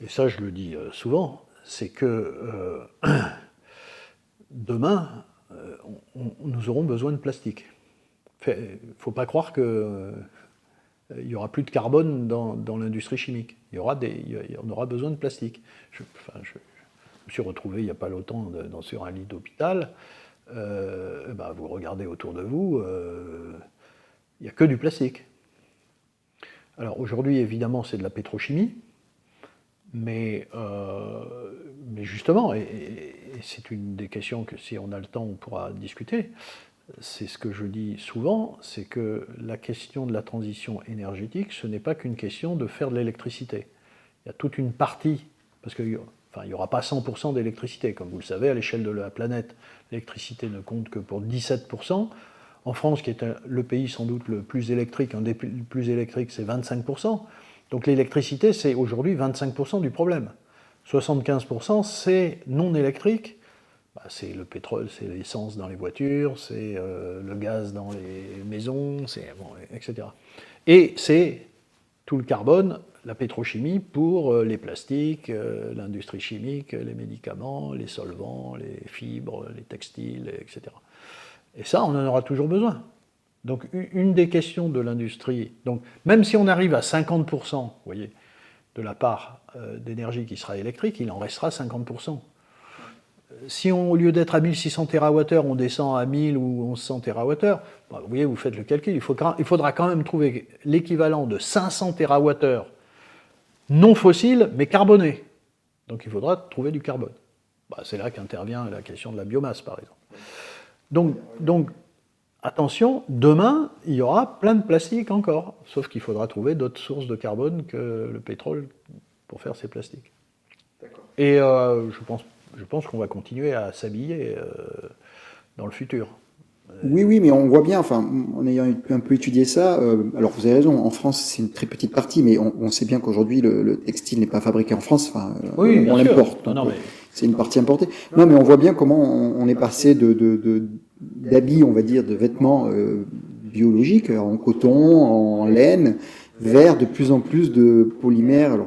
et ça je le dis souvent, c'est que demain, nous aurons besoin de plastique. Il ne faut pas croire que il n'y aura plus de carbone dans l'industrie chimique. On aura besoin de plastique. Je me suis retrouvé il n'y a pas longtemps sur un lit d'hôpital. Vous regardez autour de vous, il n'y a que du plastique. Alors aujourd'hui, évidemment, c'est de la pétrochimie, mais justement, et c'est une des questions que si on a le temps, on pourra discuter, c'est ce que je dis souvent, c'est que la question de la transition énergétique, ce n'est pas qu'une question de faire de l'électricité. Il y a toute une partie, parce qu'il n'y aura pas 100% d'électricité, comme vous le savez, à l'échelle de la planète, l'électricité ne compte que pour 17%. En France, qui est le pays sans doute le plus électrique, un des plus électriques, c'est 25%. Donc l'électricité, c'est aujourd'hui 25% du problème. 75%, c'est non électrique. C'est le pétrole, c'est l'essence dans les voitures, c'est le gaz dans les maisons, etc. Et c'est tout le carbone, la pétrochimie pour les plastiques, l'industrie chimique, les médicaments, les solvants, les fibres, les textiles, etc. Et ça, on en aura toujours besoin. Donc une des questions de l'industrie, donc même si on arrive à 50%, vous voyez, de la part d'énergie qui sera électrique, il en restera 50%. Si au lieu d'être à 1600 TWh, on descend à 1000 ou 1100 TWh, vous voyez, vous faites le calcul, il faudra quand même trouver l'équivalent de 500 TWh non fossiles, mais carbonés. Donc il faudra trouver du carbone. C'est là qu'intervient la question de la biomasse, par exemple. Donc attention, demain, il y aura plein de plastique encore, sauf qu'il faudra trouver d'autres sources de carbone que le pétrole pour faire ces plastiques. D'accord. Et je pense qu'on va continuer à s'habiller dans le futur. Oui, mais on voit bien, en ayant un peu étudié ça, alors vous avez raison, en France c'est une très petite partie, mais on sait bien qu'aujourd'hui le textile n'est pas fabriqué en France, oui, on l'importe, c'est une partie importée. Non, mais on voit bien comment on est passé d'habits, on va dire, de vêtements biologiques, en coton, en laine, vers de plus en plus de polymères,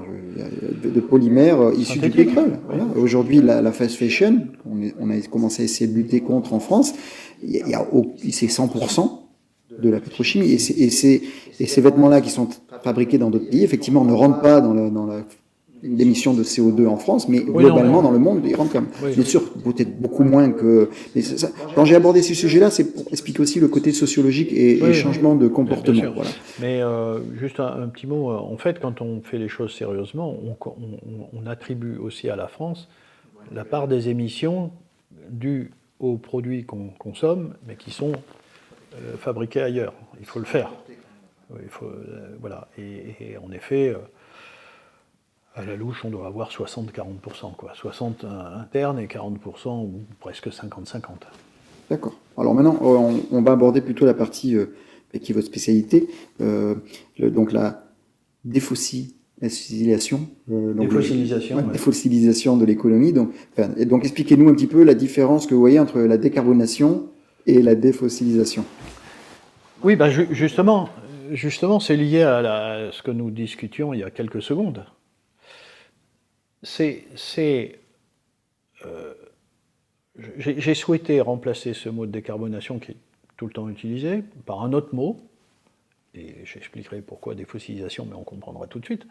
issus du pétrole. Oui. Voilà. Aujourd'hui, la fast fashion, on a commencé à essayer de lutter contre en France, c'est 100% de la pétrochimie. Et ces vêtements-là qui sont fabriqués dans d'autres pays, effectivement, ne rentrent pas dans l'émission de CO2 en France, mais globalement, dans le monde, ils rentrent quand même. Oui. Bien sûr, peut-être beaucoup moins que... Mais quand j'ai abordé ce sujet-là, c'est pour expliquer aussi le côté sociologique et changement de comportement. Voilà. Mais juste un petit mot, en fait, quand on fait les choses sérieusement, on attribue aussi à la France la part des émissions dues aux produits qu'on consomme, mais qui sont fabriqués ailleurs. Il faut le faire. Voilà. Et en effet... à la louche, on doit avoir 60-40%, quoi. 60 internes et 40% ou presque 50-50. D'accord. Alors maintenant, on va aborder plutôt la partie qui est votre spécialité, donc la défossilisation. Défossilisation de l'économie. Donc expliquez-nous un petit peu la différence que vous voyez entre la décarbonation et la défossilisation. Oui, justement, c'est lié à ce que nous discutions il y a quelques secondes. J'ai souhaité remplacer ce mot de décarbonation qui est tout le temps utilisé par un autre mot, et j'expliquerai pourquoi défossilisation, mais on comprendra tout de suite,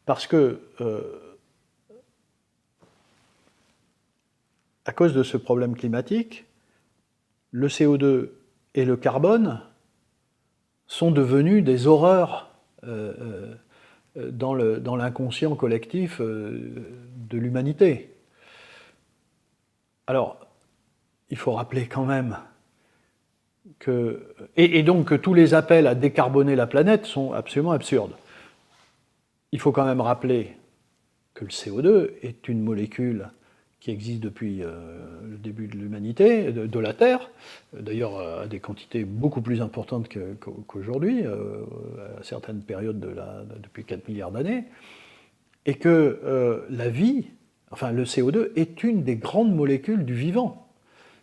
parce que à cause de ce problème climatique, le CO2 et le carbone sont devenus des horreurs dans l'inconscient collectif de l'humanité. Alors, il faut rappeler quand même que tous les appels à décarboner la planète sont absolument absurdes. Il faut quand même rappeler que le CO2 est une molécule qui existe depuis le début de l'humanité, de la Terre, d'ailleurs à des quantités beaucoup plus importantes qu'aujourd'hui, à certaines périodes depuis 4 milliards d'années, et que la vie, le CO2, est une des grandes molécules du vivant.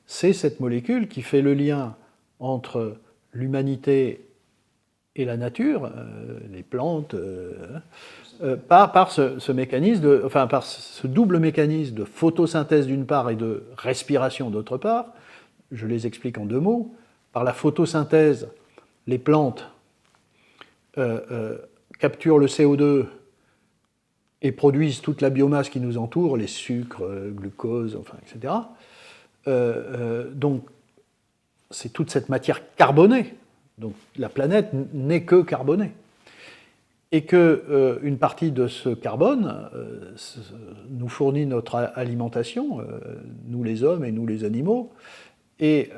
C'est cette molécule qui fait le lien entre l'humanité et la nature, les plantes, par ce mécanisme, par ce double mécanisme de photosynthèse d'une part et de respiration d'autre part. Je les explique en deux mots. Par la photosynthèse, les plantes capturent le CO2 et produisent toute la biomasse qui nous entoure, les sucres, glucose, enfin, etc. Donc, c'est toute cette matière carbonée. Donc, la planète n'est que carbonée. Et qu'une partie de ce carbone nous fournit notre alimentation, nous les hommes et nous les animaux, et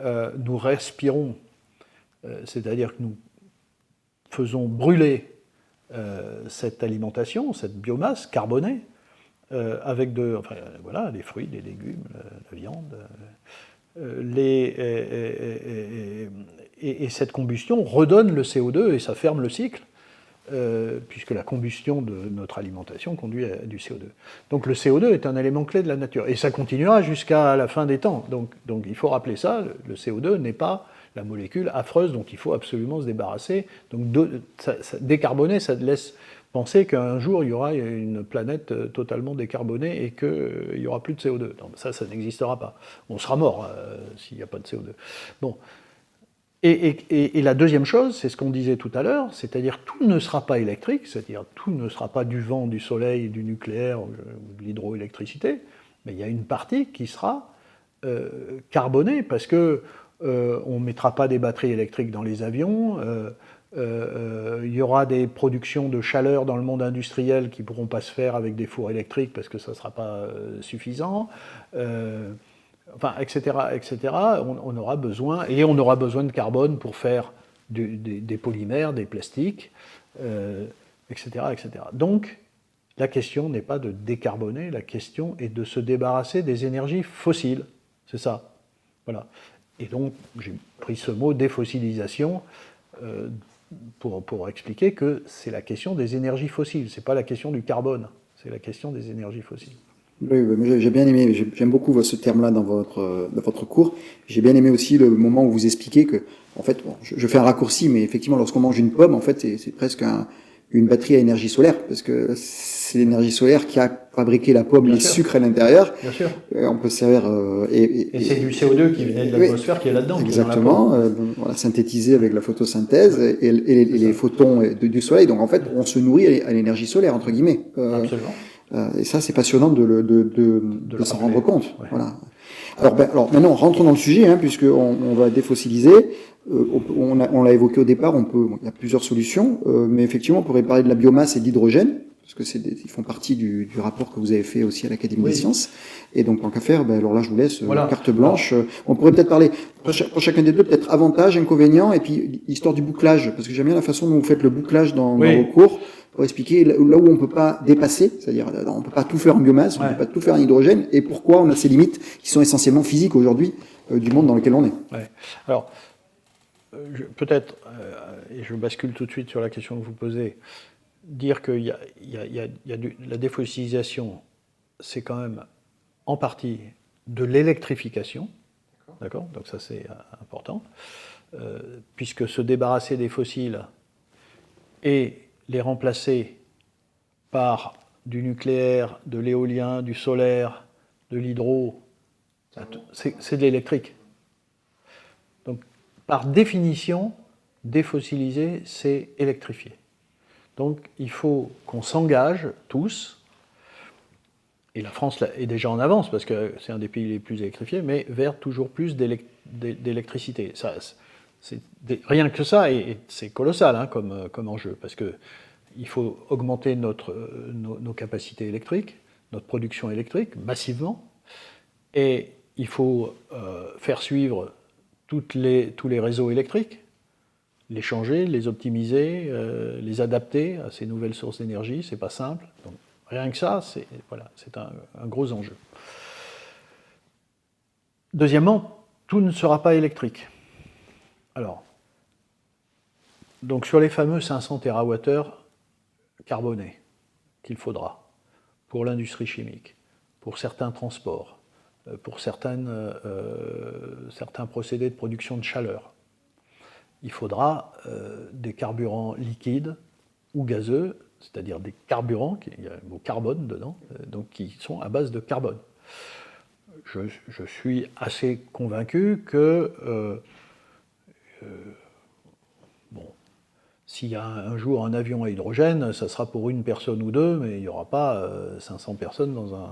nous respirons, c'est-à-dire que nous faisons brûler cette alimentation, cette biomasse carbonée, avec des fruits, des légumes, la viande. Et cette combustion redonne le CO2 et ça ferme le cycle, puisque la combustion de notre alimentation conduit à du CO2. Donc le CO2 est un élément clé de la nature, et ça continuera jusqu'à la fin des temps. Donc il faut rappeler ça, le CO2 n'est pas la molécule affreuse dont il faut absolument se débarrasser. Donc décarboner, ça laisse penser qu'un jour il y aura une planète totalement décarbonée et qu'il n'y aura plus de CO2. Non, ça n'existera pas. On sera mort s'il n'y a pas de CO2. Bon. Et la deuxième chose, c'est ce qu'on disait tout à l'heure, c'est-à-dire tout ne sera pas électrique, c'est-à-dire tout ne sera pas du vent, du soleil, du nucléaire ou de l'hydroélectricité, mais il y a une partie qui sera carbonée, parce que on ne mettra pas des batteries électriques dans les avions, il y aura des productions de chaleur dans le monde industriel qui ne pourront pas se faire avec des fours électriques parce que ça ne sera pas suffisant. Enfin, etc., etc., on aura besoin, et on aura besoin de carbone pour faire des polymères, des plastiques, etc., etc. Donc, la question n'est pas de décarboner, la question est de se débarrasser des énergies fossiles. C'est ça. Voilà. Et donc, j'ai pris ce mot défossilisation pour expliquer que c'est la question des énergies fossiles, c'est pas la question du carbone, c'est la question des énergies fossiles. Oui, mais j'ai bien aimé, j'aime beaucoup ce terme-là dans votre cours. J'ai bien aimé aussi le moment où vous expliquez que, en fait, bon, je fais un raccourci, mais effectivement, lorsqu'on mange une pomme, en fait, c'est presque une batterie à énergie solaire, parce que c'est l'énergie solaire qui a fabriqué la pomme, Bien les sûr. sucres à l'intérieur. Bien sûr. On peut se servir... Et c'est du CO2 qui venait de l'atmosphère qui est là-dedans. Exactement, voilà, synthétisé avec la photosynthèse et les photons du soleil. Donc, en fait, on se nourrit à l'énergie solaire, entre guillemets. Absolument. Et ça, c'est passionnant de s'en rendre compte. Ouais. Voilà. Alors maintenant, rentrons dans le sujet, puisqu'on va défossiliser. On l'a évoqué au départ. Il y a plusieurs solutions, mais effectivement, on pourrait parler de la biomasse et de l'hydrogène, parce que ils font partie du rapport que vous avez fait aussi à l'Académie des sciences. Et donc, tant qu'à faire, alors là, je vous laisse carte blanche. On pourrait peut-être parler pour chacun des deux, peut-être avantages, inconvénients, et puis l'histoire du bouclage, parce que j'aime bien la façon dont vous faites le bouclage dans vos cours, pour expliquer là où on peut pas dépasser, c'est-à-dire on peut pas tout faire en biomasse, on peut pas tout faire en hydrogène, et pourquoi on a ces limites qui sont essentiellement physiques aujourd'hui du monde dans lequel on est. Ouais. Alors, peut-être, et je bascule tout de suite sur la question que vous posez, dire que la défossilisation, c'est quand même en partie de l'électrification, d'accord ? Donc ça c'est important, puisque se débarrasser des fossiles et les remplacer par du nucléaire, de l'éolien, du solaire, de l'hydro, c'est de l'électrique. Donc, par définition, défossiliser, c'est électrifier. Donc, il faut qu'on s'engage tous, et la France est déjà en avance, parce que c'est un des pays les plus électrifiés, mais vers toujours plus d'électricité. Rien que ça, et c'est colossal comme enjeu, parce qu'il faut augmenter nos capacités électriques, notre production électrique, massivement, et il faut faire suivre tous les réseaux électriques, les changer, les optimiser, les adapter à ces nouvelles sources d'énergie, c'est pas simple. Donc, rien que ça, c'est un gros enjeu. Deuxièmement, tout ne sera pas électrique. Alors, donc sur les fameux 500 TWh carbonés qu'il faudra pour l'industrie chimique, pour certains transports, pour certains procédés de production de chaleur, il faudra des carburants liquides ou gazeux, c'est-à-dire des carburants, il y a le mot carbone dedans, donc qui sont à base de carbone. Je suis assez convaincu que s'il y a un jour un avion à hydrogène, ça sera pour une personne ou deux, mais il n'y aura pas 500 personnes dans un...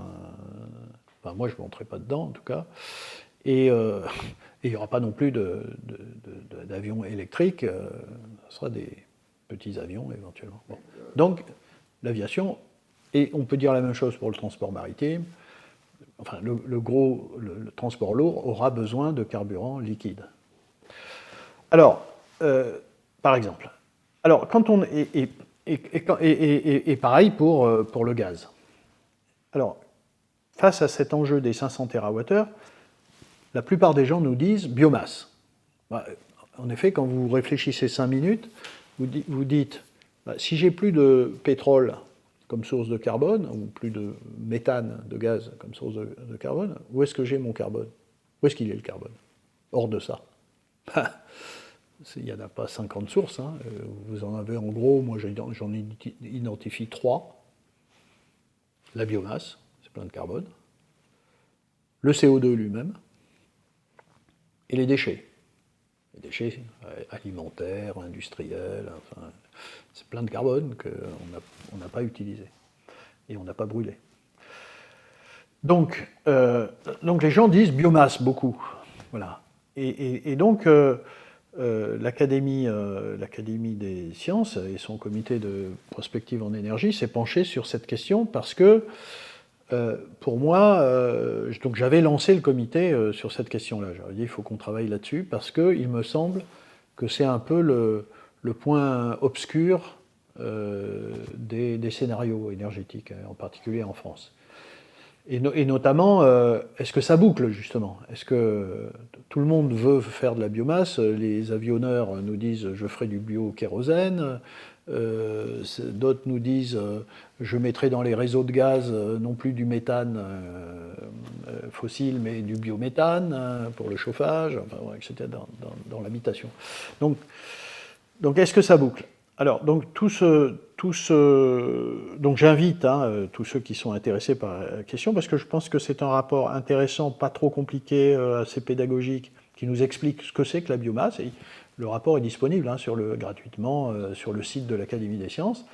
Enfin, moi, je ne monterai pas dedans, en tout cas. Et il n'y aura pas non plus d'avions électriques, ce sera des petits avions, éventuellement. Bon. Donc, l'aviation, et on peut dire la même chose pour le transport maritime, enfin, le transport lourd aura besoin de carburant liquide. Alors, par exemple, alors, quand on, et pareil pour le gaz. Alors, face à cet enjeu des 500 TWh, la plupart des gens nous disent biomasse. Bah, en effet, quand vous réfléchissez 5 minutes, vous dites, bah, si j'ai plus de pétrole comme source de carbone, ou plus de méthane, de gaz comme source de carbone, où est-ce que j'ai mon carbone? Où est-ce qu'il est le carbone? Hors de ça. Il n'y en a pas 50 sources. Hein. Vous en avez en gros, moi j'en identifie 3. La biomasse, c'est plein de carbone. Le CO2 lui-même. Et les déchets. Les déchets alimentaires, industriels, enfin, c'est plein de carbone qu'on n'a pas utilisé. Et on n'a pas brûlé. Donc les gens disent biomasse beaucoup. Voilà. Et donc... l'Académie des sciences et son comité de prospective en énergie s'est penché sur cette question parce que, pour moi, donc j'avais lancé le comité sur cette question-là. J'avais dit il faut qu'on travaille là-dessus parce qu'il me semble que c'est un peu le point obscur des scénarios énergétiques, en particulier en France. Et notamment, est-ce que ça boucle, justement? Est-ce que tout le monde veut faire de la biomasse? Les avionneurs nous disent « je ferai du biokérosène ». D'autres nous disent « je mettrai dans les réseaux de gaz non plus du méthane fossile, mais du biométhane pour le chauffage », enfin, etc., dans l'habitation. Donc est-ce que ça boucle? Alors, donc, donc j'invite tous ceux qui sont intéressés par la question, parce que je pense que c'est un rapport intéressant, pas trop compliqué, assez pédagogique, qui nous explique ce que c'est que la biomasse. Et le rapport est disponible gratuitement sur le site de l'Académie des sciences.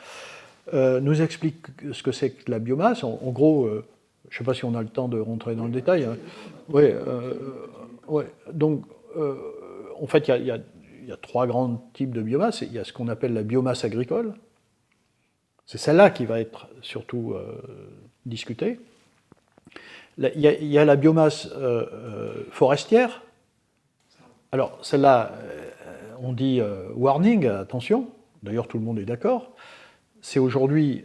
Nous explique ce que c'est que la biomasse. En gros, je ne sais pas si on a le temps de rentrer dans le détail. Hein. Ouais. Donc, en fait, il y a 3 grands types de biomasse. Il y a ce qu'on appelle la biomasse agricole. C'est celle-là qui va être surtout discutée. Il y a la biomasse forestière. Alors, celle-là, on dit warning, attention. D'ailleurs, tout le monde est d'accord. C'est aujourd'hui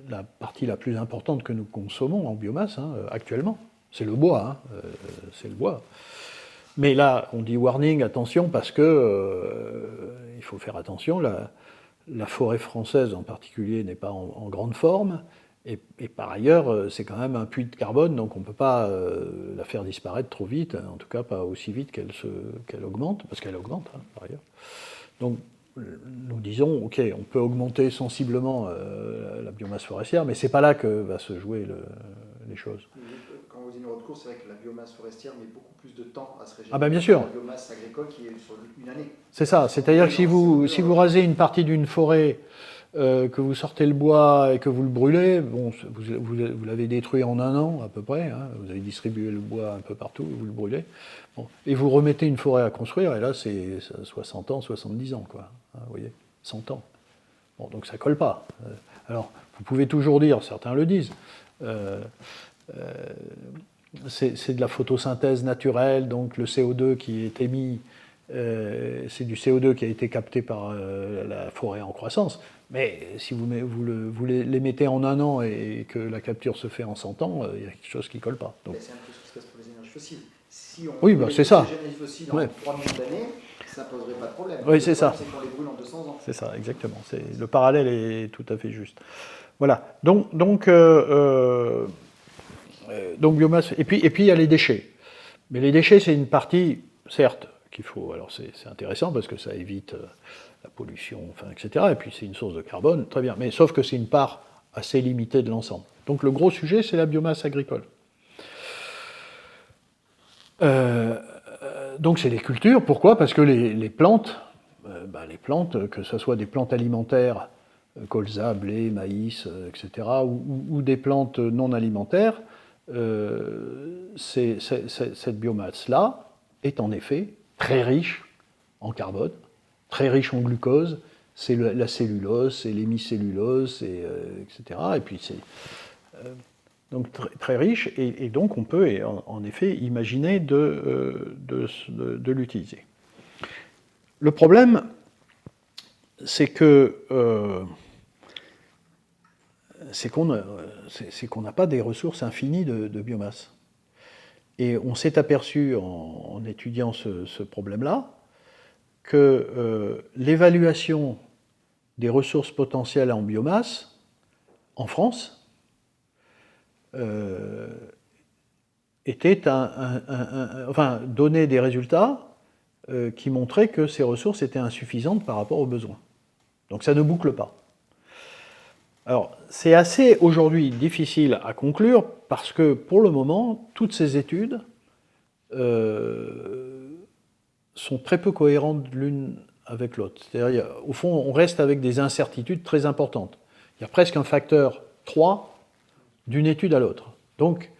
la partie la plus importante que nous consommons en biomasse, actuellement. C'est le bois. C'est le bois. Mais là, on dit warning, attention, parce que il faut faire attention. La forêt française, en particulier, n'est pas en grande forme. Et par ailleurs, c'est quand même un puits de carbone, donc on ne peut pas la faire disparaître trop vite, en tout cas pas aussi vite qu'elle augmente, parce qu'elle augmente, par ailleurs. Donc, nous disons, ok, on peut augmenter sensiblement la biomasse forestière, mais ce n'est pas là que va se jouer les choses. Quand vous dites une recours, c'est vrai que la biomasse forestière met beaucoup plus de temps à se régénérer. Ah ben bien sûr. La biomasse agricole qui est sur une année. C'est ça, c'est-à-dire que si vous rasez une partie d'une forêt, que vous sortez le bois et que vous le brûlez, bon, vous l'avez détruit en 1 an à peu près, vous avez distribué le bois un peu partout, vous le brûlez, bon, et vous remettez une forêt à construire, et là c'est 60 ans, 70 ans, quoi, vous voyez, 100 ans. Bon, donc ça colle pas. Alors, vous pouvez toujours dire, certains le disent, c'est de la photosynthèse naturelle, donc le CO2 qui est émis, c'est du CO2 qui a été capté par la forêt en croissance. Mais si vous les mettez en 1 an et que la capture se fait en 100 ans, il y a quelque chose qui ne colle pas. Donc. C'est un peu ce qui se passe pour les énergies fossiles. Si on oui, c'est ça. les énergies fossiles en 3 millions d'années, ça ne poserait pas de problème. Oui, c'est ça. C'est qu'on les brûle en 200 ans. C'est ça, exactement. Le parallèle est tout à fait juste. Voilà. Donc biomasse. Et puis il y a les déchets. Mais les déchets, c'est une partie, certes, qu'il faut. Alors c'est intéressant parce que ça évite la pollution, enfin, etc. Et puis c'est une source de carbone, très bien. Mais sauf que c'est une part assez limitée de l'ensemble. Donc le gros sujet, c'est la biomasse agricole. Donc c'est les cultures. Pourquoi? Parce que les plantes les plantes, que ce soit des plantes alimentaires, colza, blé, maïs, etc., ou des plantes non alimentaires, cette biomasse-là est en effet très riche en carbone, très riche en glucose, c'est la cellulose, c'est l'hémicellulose, etc. Et puis c'est donc très riche, et donc on peut en effet imaginer de l'utiliser. Le problème, c'est qu'on n'a pas des ressources infinies de biomasse. Et on s'est aperçu en étudiant ce problème-là que l'évaluation des ressources potentielles en biomasse en France donnait des résultats qui montraient que ces ressources étaient insuffisantes par rapport aux besoins. Donc ça ne boucle pas. Alors, c'est assez aujourd'hui difficile à conclure parce que pour le moment, toutes ces études sont très peu cohérentes l'une avec l'autre. C'est-à-dire, au fond, on reste avec des incertitudes très importantes. Il y a presque un facteur 3 d'une étude à l'autre. Donc,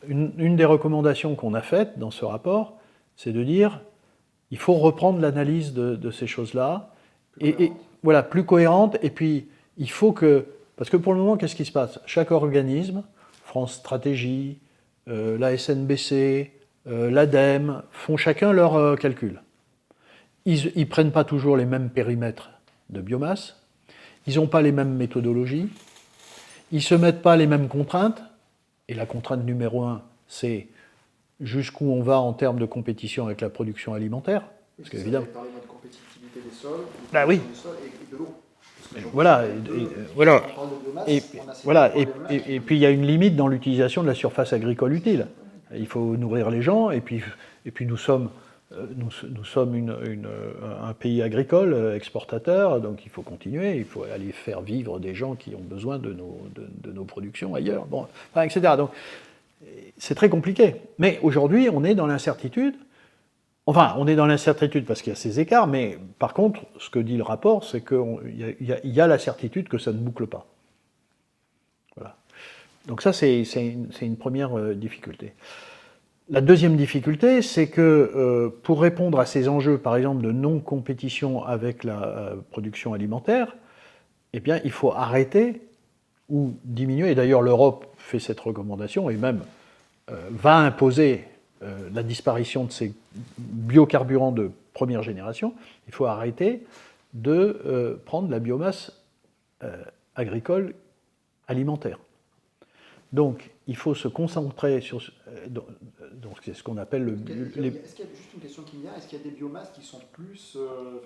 une des recommandations qu'on a faites dans ce rapport, c'est de dire il faut reprendre l'analyse de ces choses-là, et voilà, plus cohérente, et puis il faut que... Parce que pour le moment, qu'est-ce qui se passe? Chaque organisme, France Stratégie, la SNBC, l'ADEME, font chacun leurs calculs. Ils ne prennent pas toujours les mêmes périmètres de biomasse, ils n'ont pas les mêmes méthodologies, ils ne se mettent pas les mêmes contraintes, et la contrainte numéro 1, c'est jusqu'où on va en termes de compétition avec la production alimentaire. Parce que évidemment, vous avez parlé de compétitivité des sols, oui. Des sols et de l'eau. Et puis il y a une limite dans l'utilisation de la surface agricole utile. Il faut nourrir les gens, et puis nous sommes un pays agricole exportateur, donc il faut continuer, il faut aller faire vivre des gens qui ont besoin de nos productions ailleurs, etc. Donc c'est très compliqué. Mais aujourd'hui, on est dans l'incertitude. Enfin, on est dans l'incertitude parce qu'il y a ces écarts, mais par contre, ce que dit le rapport, c'est qu'il y a la certitude que ça ne boucle pas. Voilà. Donc ça, c'est une première difficulté. La deuxième difficulté, c'est que pour répondre à ces enjeux, par exemple, de non-compétition avec la production alimentaire, eh bien, il faut arrêter ou diminuer, et d'ailleurs l'Europe fait cette recommandation, et même va imposer la disparition de ces biocarburants de première génération. Il faut arrêter de prendre la biomasse agricole alimentaire. Donc, il faut se concentrer sur... Donc, c'est ce qu'on appelle le... Est-ce qu'il y a juste une question qu'il y a? Est-ce qu'il y a des biomasses qui sont plus...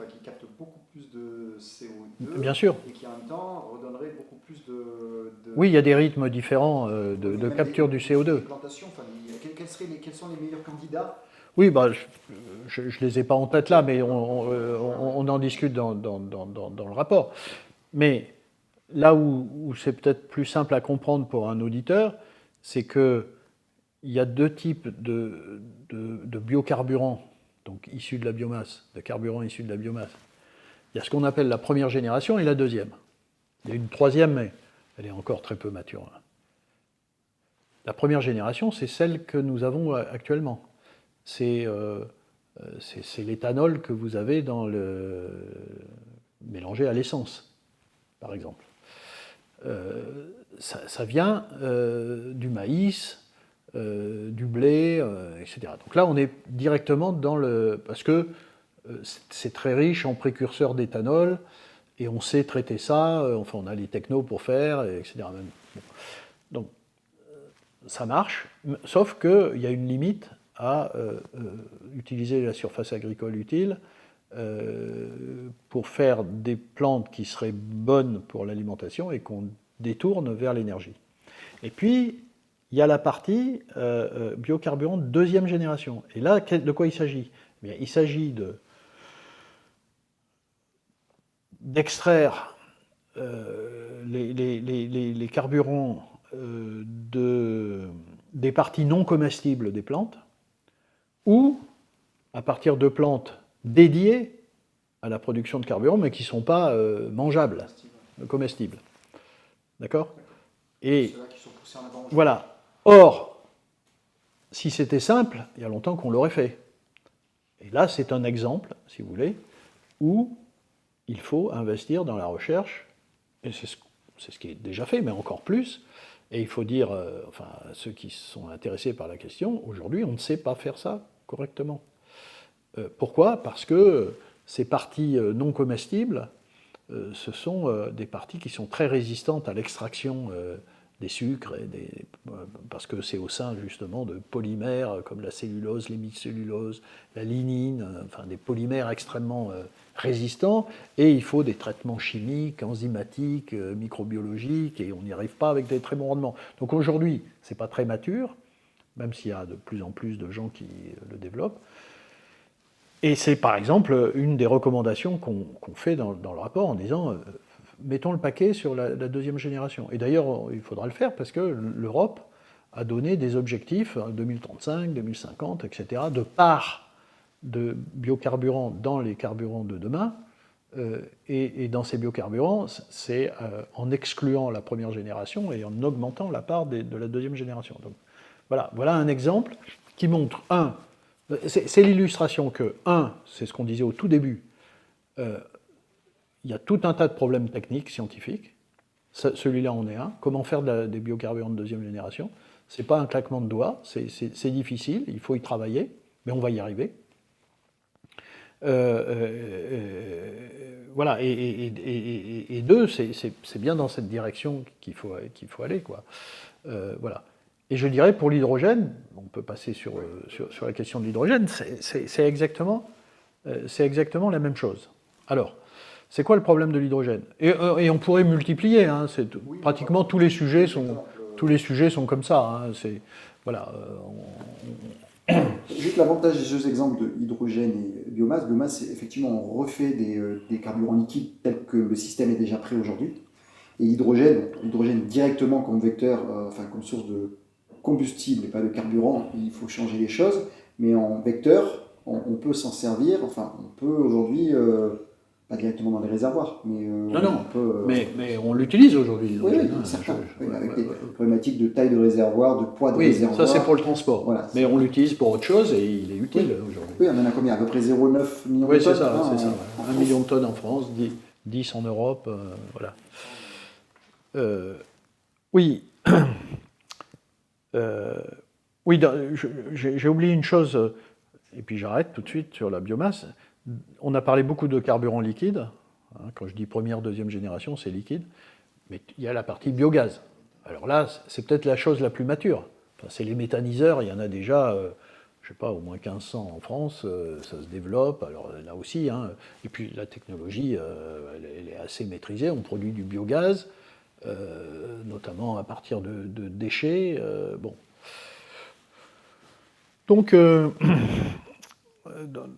qui captent beaucoup plus de CO2? Bien sûr. Et qui, en même temps, redonneraient beaucoup plus de... Oui, il y a des rythmes différents de capture du CO2. Quels sont les meilleurs candidats? Oui, je ne les ai pas en tête là, mais on en discute dans le rapport. Mais là où c'est peut-être plus simple à comprendre pour un auditeur, c'est qu'il y a deux types de biocarburants, donc issus de la biomasse, de carburants issus de la biomasse. Il y a ce qu'on appelle la première génération et la deuxième. Il y a une troisième, mais elle est encore très peu mature. La première génération, c'est celle que nous avons actuellement. C'est l'éthanol que vous avez mélangé à l'essence, par exemple. Ça vient du maïs, du blé, etc. Donc là, on est directement dans parce que c'est très riche en précurseurs d'éthanol, et on sait traiter ça, on a les technos pour faire, etc. Bon. Donc, ça marche, sauf qu'il y a une limite à utiliser la surface agricole utile pour faire des plantes qui seraient bonnes pour l'alimentation et qu'on détourne vers l'énergie. Et puis, il y a la partie biocarburant de deuxième génération. Et là, de quoi il s'agit? Bien, il s'agit d'extraire les carburants des parties non comestibles des plantes, ou à partir de plantes dédiées à la production de carburant, mais qui ne sont pas mangeables, comestibles. D'accord ? Et Ceux-là qui sont poussés en avant. voilà. Or, si c'était simple, il y a longtemps qu'on l'aurait fait. Et là, c'est un exemple, si vous voulez, où il faut investir dans la recherche, et c'est ce qui est déjà fait, mais encore plus. Et il faut dire, enfin, à ceux qui sont intéressés par la question, aujourd'hui, on ne sait pas faire ça correctement. Pourquoi ? Parce que ces parties non comestibles, ce sont des parties qui sont très résistantes à l'extraction des sucres, parce que c'est au sein justement de polymères comme la cellulose, l'hémicellulose, la lignine, enfin des polymères extrêmement résistants, et il faut des traitements chimiques, enzymatiques, microbiologiques, et on n'y arrive pas avec des très bons rendements. Donc aujourd'hui, ce n'est pas très mature, même s'il y a de plus en plus de gens qui le développent. Et c'est par exemple une des recommandations qu'on fait dans le rapport en disant mettons le paquet sur la deuxième génération. Et d'ailleurs, il faudra le faire parce que l'Europe a donné des objectifs 2035, 2050, etc., de part de biocarburants dans les carburants de demain. Et dans ces biocarburants, c'est en excluant la première génération et en augmentant la part de la deuxième génération. Donc voilà un exemple qui montre, c'est l'illustration que, c'est ce qu'on disait au tout début, il y a tout un tas de problèmes techniques, scientifiques. Celui-là en est un. Comment faire des biocarburants de deuxième génération ? Ce n'est pas un claquement de doigts, c'est difficile, il faut y travailler, mais on va y arriver. Voilà, et deux, c'est bien dans cette direction qu'il faut aller, quoi. Voilà. Et je dirais pour l'hydrogène, on peut passer sur la question de l'hydrogène, c'est exactement la même chose. Alors, c'est quoi le problème de l'hydrogène ? Et on pourrait multiplier, hein, pratiquement tous les sujets sont comme ça. Hein, voilà. Juste l'avantage des deux exemples de hydrogène et biomasse. Biomasse, c'est effectivement, on refait des carburants liquides tels que le système est déjà prêt aujourd'hui. Et l'hydrogène directement comme vecteur, enfin comme source de combustible et pas de carburant, il faut changer les choses. Mais en vecteur, on peut s'en servir. Enfin, on peut aujourd'hui, pas directement dans les réservoirs, mais non, on peut. Mais on l'utilise aujourd'hui. Oui, certains. Avec des problématiques de taille de réservoir, de poids de réservoir. Oui, ça c'est pour le transport. Voilà, mais on l'utilise pour autre chose et il est utile aujourd'hui. Oui, on en a combien ? À peu près 0,9 millions de tonnes. Oui, c'est ça. 1 million de tonnes en France, 10 en Europe, voilà. Oui. Oui, j'ai oublié une chose, et puis j'arrête tout de suite sur la biomasse. On a parlé beaucoup de carburant liquide. Hein, quand je dis première, deuxième génération, c'est liquide. Mais il y a la partie biogaz. Alors là, c'est peut-être la chose la plus mature. Enfin, c'est les méthaniseurs, il y en a déjà, je ne sais pas, au moins 1500 en France, ça se développe. Alors là aussi, hein, et puis la technologie, elle est assez maîtrisée. On produit du biogaz, notamment à partir de déchets. Bon. Donc,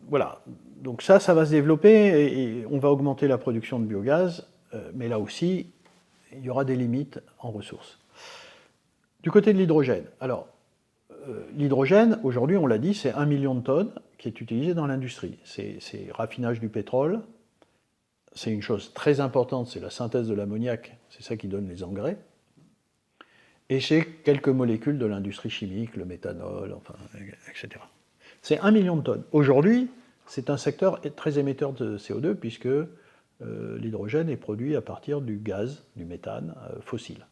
voilà. Donc ça va se développer et on va augmenter la production de biogaz, mais là aussi, il y aura des limites en ressources. Du côté de l'hydrogène, alors, l'hydrogène, aujourd'hui, on l'a dit, c'est 1 million de tonnes qui est utilisé dans l'industrie. C'est raffinage du pétrole, c'est une chose très importante, c'est la synthèse de l'ammoniac, c'est ça qui donne les engrais, et c'est quelques molécules de l'industrie chimique, le méthanol, enfin, etc. C'est 1 million de tonnes. Aujourd'hui, c'est un secteur très émetteur de CO2 puisque l'hydrogène est produit à partir du gaz, du méthane fossile,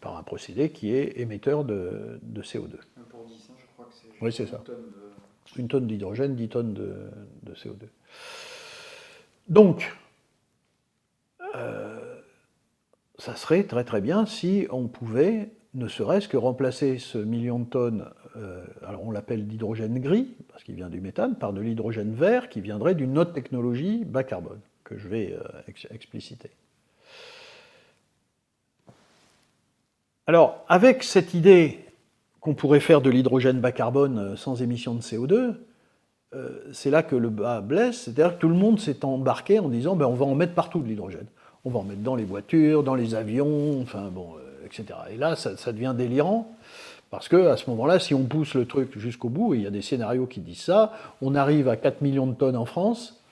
par un procédé qui est émetteur de CO2. Pour 10, hein, je crois que c'est. Oui, c'est ça. Une tonne d'hydrogène, 10 tonnes de CO2. Donc, ça serait très très bien si on pouvait, ne serait-ce que remplacer ce million de tonnes, alors on l'appelle d'hydrogène gris, parce qu'il vient du méthane, par de l'hydrogène vert qui viendrait d'une autre technologie bas carbone, que je vais expliciter. Alors, avec cette idée qu'on pourrait faire de l'hydrogène bas carbone sans émission de CO2, c'est là que le bas blesse, c'est-à-dire que tout le monde s'est embarqué en disant on va en mettre partout de l'hydrogène. On va en mettre dans les voitures, dans les avions, enfin bon, etc. Et là, ça devient délirant, parce qu'à ce moment-là, si on pousse le truc jusqu'au bout, et il y a des scénarios qui disent ça, on arrive à 4 millions de tonnes en France,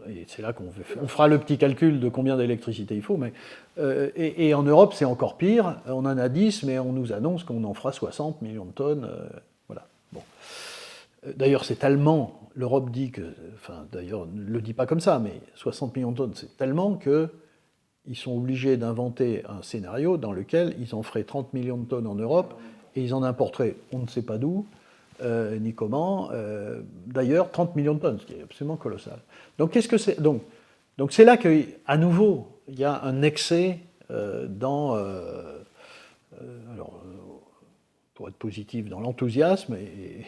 Et c'est là qu'on fera le petit calcul de combien d'électricité il faut. Et en Europe, c'est encore pire. On en a 10, mais on nous annonce qu'on en fera 60 millions de tonnes. Voilà. Bon. D'ailleurs, c'est tellement. L'Europe dit que. Enfin, d'ailleurs, ne le dit pas comme ça, mais 60 millions de tonnes, c'est tellement qu'ils sont obligés d'inventer un scénario dans lequel ils en feraient 30 millions de tonnes en Europe et ils en importeraient on ne sait pas d'où. Ni comment. D'ailleurs, 30 millions de tonnes, ce qui est absolument colossal. Donc, qu'est-ce que c'est ? Donc, c'est là qu'à nouveau, il y a un excès dans. Alors, pour être positif, dans l'enthousiasme et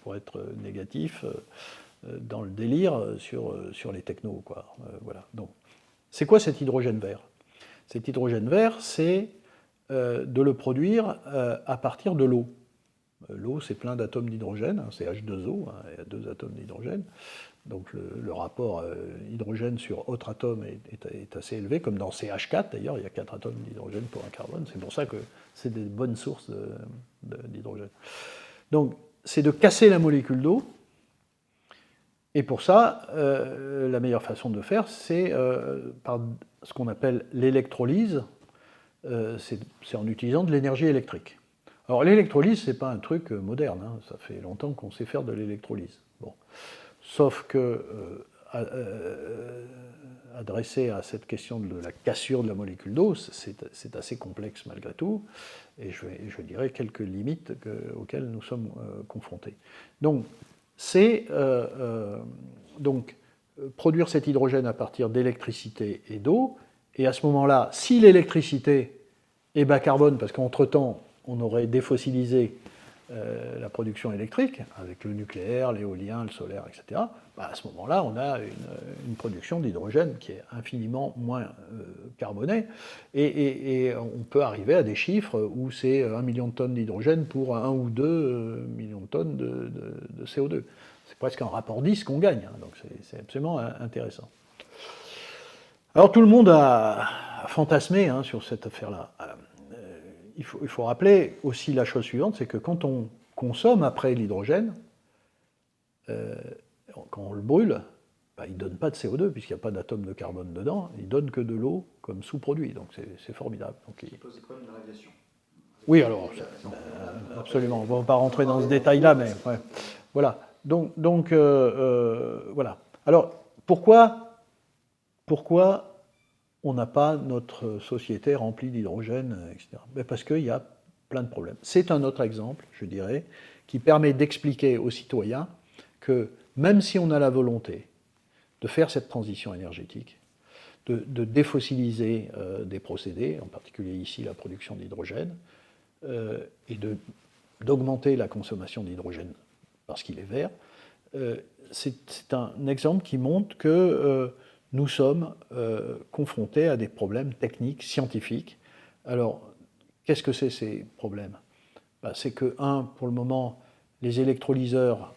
pour être négatif, dans le délire sur les technos, quoi. Voilà. Donc, c'est quoi cet hydrogène vert ? Cet hydrogène vert, c'est de le produire à partir de l'eau. L'eau, c'est plein d'atomes d'hydrogène, c'est H2O, il y a 2 atomes d'hydrogène. Donc le rapport hydrogène sur autre atome est assez élevé, comme dans CH4 d'ailleurs, il y a 4 atomes d'hydrogène pour un carbone. C'est pour ça que c'est des bonnes sources d'hydrogène. Donc c'est de casser la molécule d'eau. Et pour ça, la meilleure façon de faire, c'est par ce qu'on appelle l'électrolyse. C'est en utilisant de l'énergie électrique. Alors l'électrolyse, c'est pas un truc moderne, hein. Ça fait longtemps qu'on sait faire de l'électrolyse. Bon. Sauf que, adressé à cette question de la cassure de la molécule d'eau, c'est assez complexe malgré tout, et je dirais quelques limites auxquelles nous sommes confrontés. Donc, c'est produire cet hydrogène à partir d'électricité et d'eau, et à ce moment-là, si l'électricité est bas carbone, parce qu'entre-temps, on aurait défossilisé la production électrique, avec le nucléaire, l'éolien, le solaire, etc., à ce moment-là, on a une production d'hydrogène qui est infiniment moins carbonée, et on peut arriver à des chiffres où c'est 1 million de tonnes d'hydrogène pour 1 ou 2 millions de tonnes de CO2. C'est presque un rapport 10 qu'on gagne, hein, donc c'est absolument intéressant. Alors tout le monde a fantasmé hein, sur cette affaire-là. Il faut rappeler aussi la chose suivante, c'est que quand on consomme après l'hydrogène, quand on le brûle, il ne donne pas de CO2 puisqu'il n'y a pas d'atome de carbone dedans, il ne donne que de l'eau comme sous-produit, donc c'est formidable. Donc, il pose des problèmes de radiation. Oui, alors, absolument, on ne va pas rentrer dans ce détail-là, mais ouais. Voilà. Donc voilà. Alors, pourquoi on n'a pas notre société remplie d'hydrogène, etc. Parce qu'il y a plein de problèmes. C'est un autre exemple, je dirais, qui permet d'expliquer aux citoyens que même si on a la volonté de faire cette transition énergétique, de défossiliser des procédés, en particulier ici la production d'hydrogène, et d'augmenter la consommation d'hydrogène parce qu'il est vert, c'est un exemple qui montre que nous sommes confrontés à des problèmes techniques, scientifiques. Alors, qu'est-ce que c'est ces problèmes ? C'est que, pour le moment, les électrolyseurs,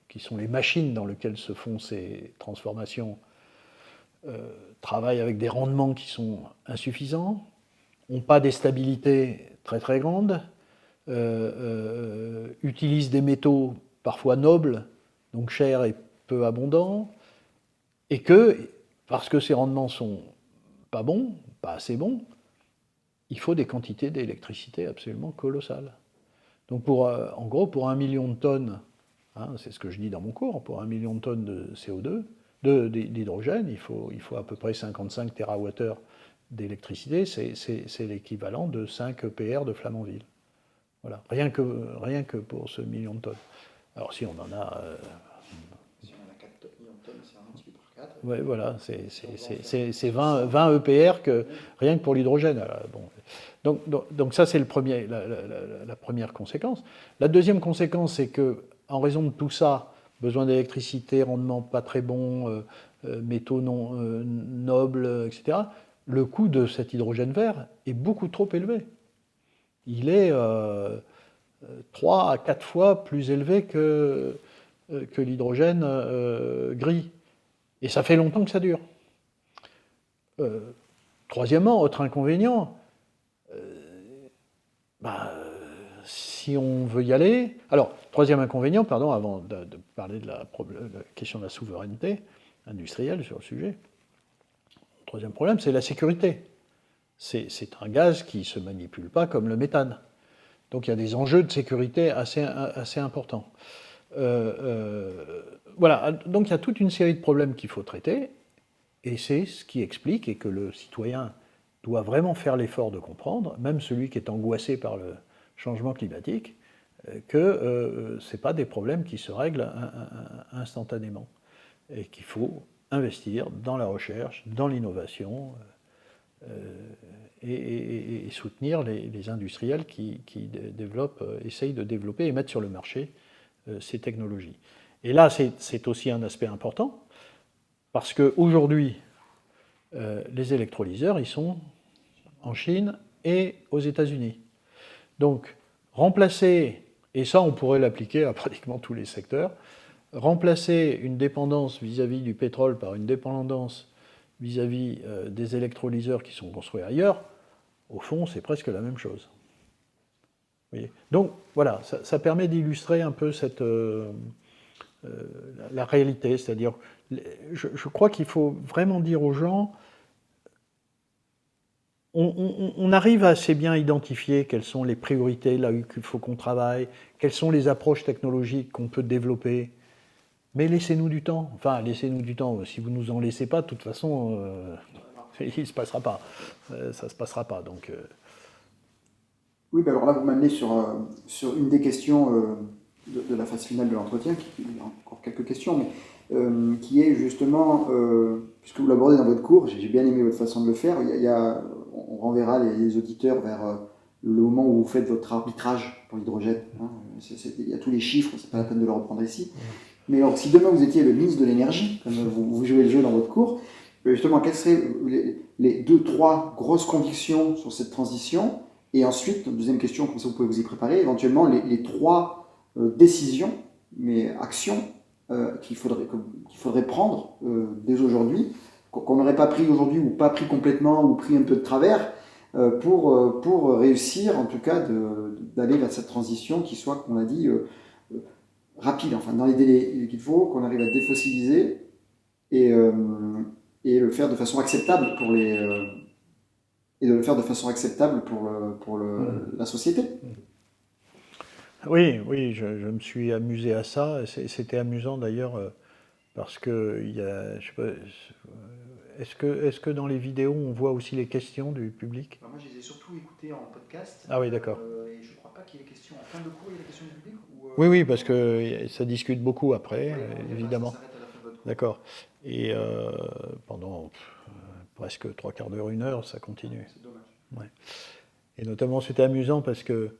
qui sont les machines dans lesquelles se font ces transformations, travaillent avec des rendements qui sont insuffisants, n'ont pas des stabilités très très grandes, utilisent des métaux parfois nobles, donc chers et peu abondants, et que, parce que ces rendements sont pas bons, pas assez bons, il faut des quantités d'électricité absolument colossales. Donc en gros, pour 1 million de tonnes, hein, c'est ce que je dis dans mon cours, pour 1 million de tonnes de CO2, d'hydrogène, il faut à peu près 55 TWh d'électricité, c'est l'équivalent de 5 EPR de Flamanville. Voilà, rien que pour ce million de tonnes. Alors si on en a... Si on en a 4 millions de tonnes, c'est un multiplié par 4. Oui, voilà, c'est 20 EPR rien que pour l'hydrogène. Bon. Donc ça, c'est la première conséquence. La deuxième conséquence, c'est que en raison de tout ça, besoin d'électricité, rendement pas très bon, métaux non nobles, etc., le coût de cet hydrogène vert est beaucoup trop élevé. Il est 3 à 4 fois plus élevé que l'hydrogène gris. Et ça fait longtemps que ça dure. Troisièmement, autre inconvénient, si si on veut y aller... Alors, troisième inconvénient, pardon, avant de parler de la question de la souveraineté industrielle sur le sujet, le troisième problème, c'est la sécurité. C'est un gaz qui ne se manipule pas comme le méthane. Donc il y a des enjeux de sécurité assez importants. Voilà, donc il y a toute une série de problèmes qu'il faut traiter, et c'est ce qui explique, et que le citoyen doit vraiment faire l'effort de comprendre, même celui qui est angoissé par le changement climatique, que ce n'est pas des problèmes qui se règlent instantanément, et qu'il faut investir dans la recherche, dans l'innovation, et soutenir les industriels qui essayent de développer et mettre sur le marché ces technologies. Et là, c'est aussi un aspect important, parce qu'aujourd'hui, les électrolyseurs, ils sont en Chine et aux États-Unis. Donc, remplacer, et ça on pourrait l'appliquer à pratiquement tous les secteurs, remplacer une dépendance vis-à-vis du pétrole par une dépendance vis-à-vis des électrolyseurs qui sont construits ailleurs, au fond, c'est presque la même chose. Vous voyez ? Donc, voilà, ça permet d'illustrer un peu la réalité, c'est-à-dire, je crois qu'il faut vraiment dire aux gens, on arrive à assez bien identifier quelles sont les priorités, là où il faut qu'on travaille, quelles sont les approches technologiques qu'on peut développer, mais laissez-nous du temps. Enfin, laissez-nous du temps. Si vous ne nous en laissez pas, de toute façon, il ne se passera pas. Ça ne se passera pas. Donc, Oui, ben alors là, vous m'amenez sur une des questions de la phase finale de l'entretien, il y a encore quelques questions, mais qui est justement, puisque vous l'abordez dans votre cours, j'ai bien aimé votre façon de le faire, on renverra les auditeurs vers le moment où vous faites votre arbitrage pour l'hydrogène. Hein. Il y a tous les chiffres, c'est pas la peine de le reprendre ici. Mais alors, si demain vous étiez le ministre de l'énergie, comme vous jouez le jeu dans votre cours, justement, quelles seraient les 2-3 grosses convictions sur cette transition? Et ensuite, deuxième question, comme ça vous pouvez vous y préparer, éventuellement les 3 décisions, mais actions qu'il faudrait prendre dès aujourd'hui, qu'on n'aurait pas pris aujourd'hui ou pas pris complètement ou pris un peu de travers, pour réussir en tout cas d'aller vers cette transition qui soit, comme on l'a dit, rapide, enfin dans les délais qu'il faut, qu'on arrive à défossiliser et le faire de façon acceptable pour la société. Oui, je me suis amusé à ça. C'était amusant d'ailleurs parce que je sais pas, est-ce que dans les vidéos on voit aussi les questions du public? Alors moi je les ai surtout écoutées en podcast. Ah oui, d'accord. Et je ne crois pas qu'il y ait des questions en fin de cours, il y a des questions du public Oui, parce que ça discute beaucoup après, évidemment. Ça s'arrête à la fin de votre cours. D'accord. Et pendant presque 3/4 d'heure, 1 heure, ça continue. C'est dommage. Ouais. Et notamment, c'était amusant parce que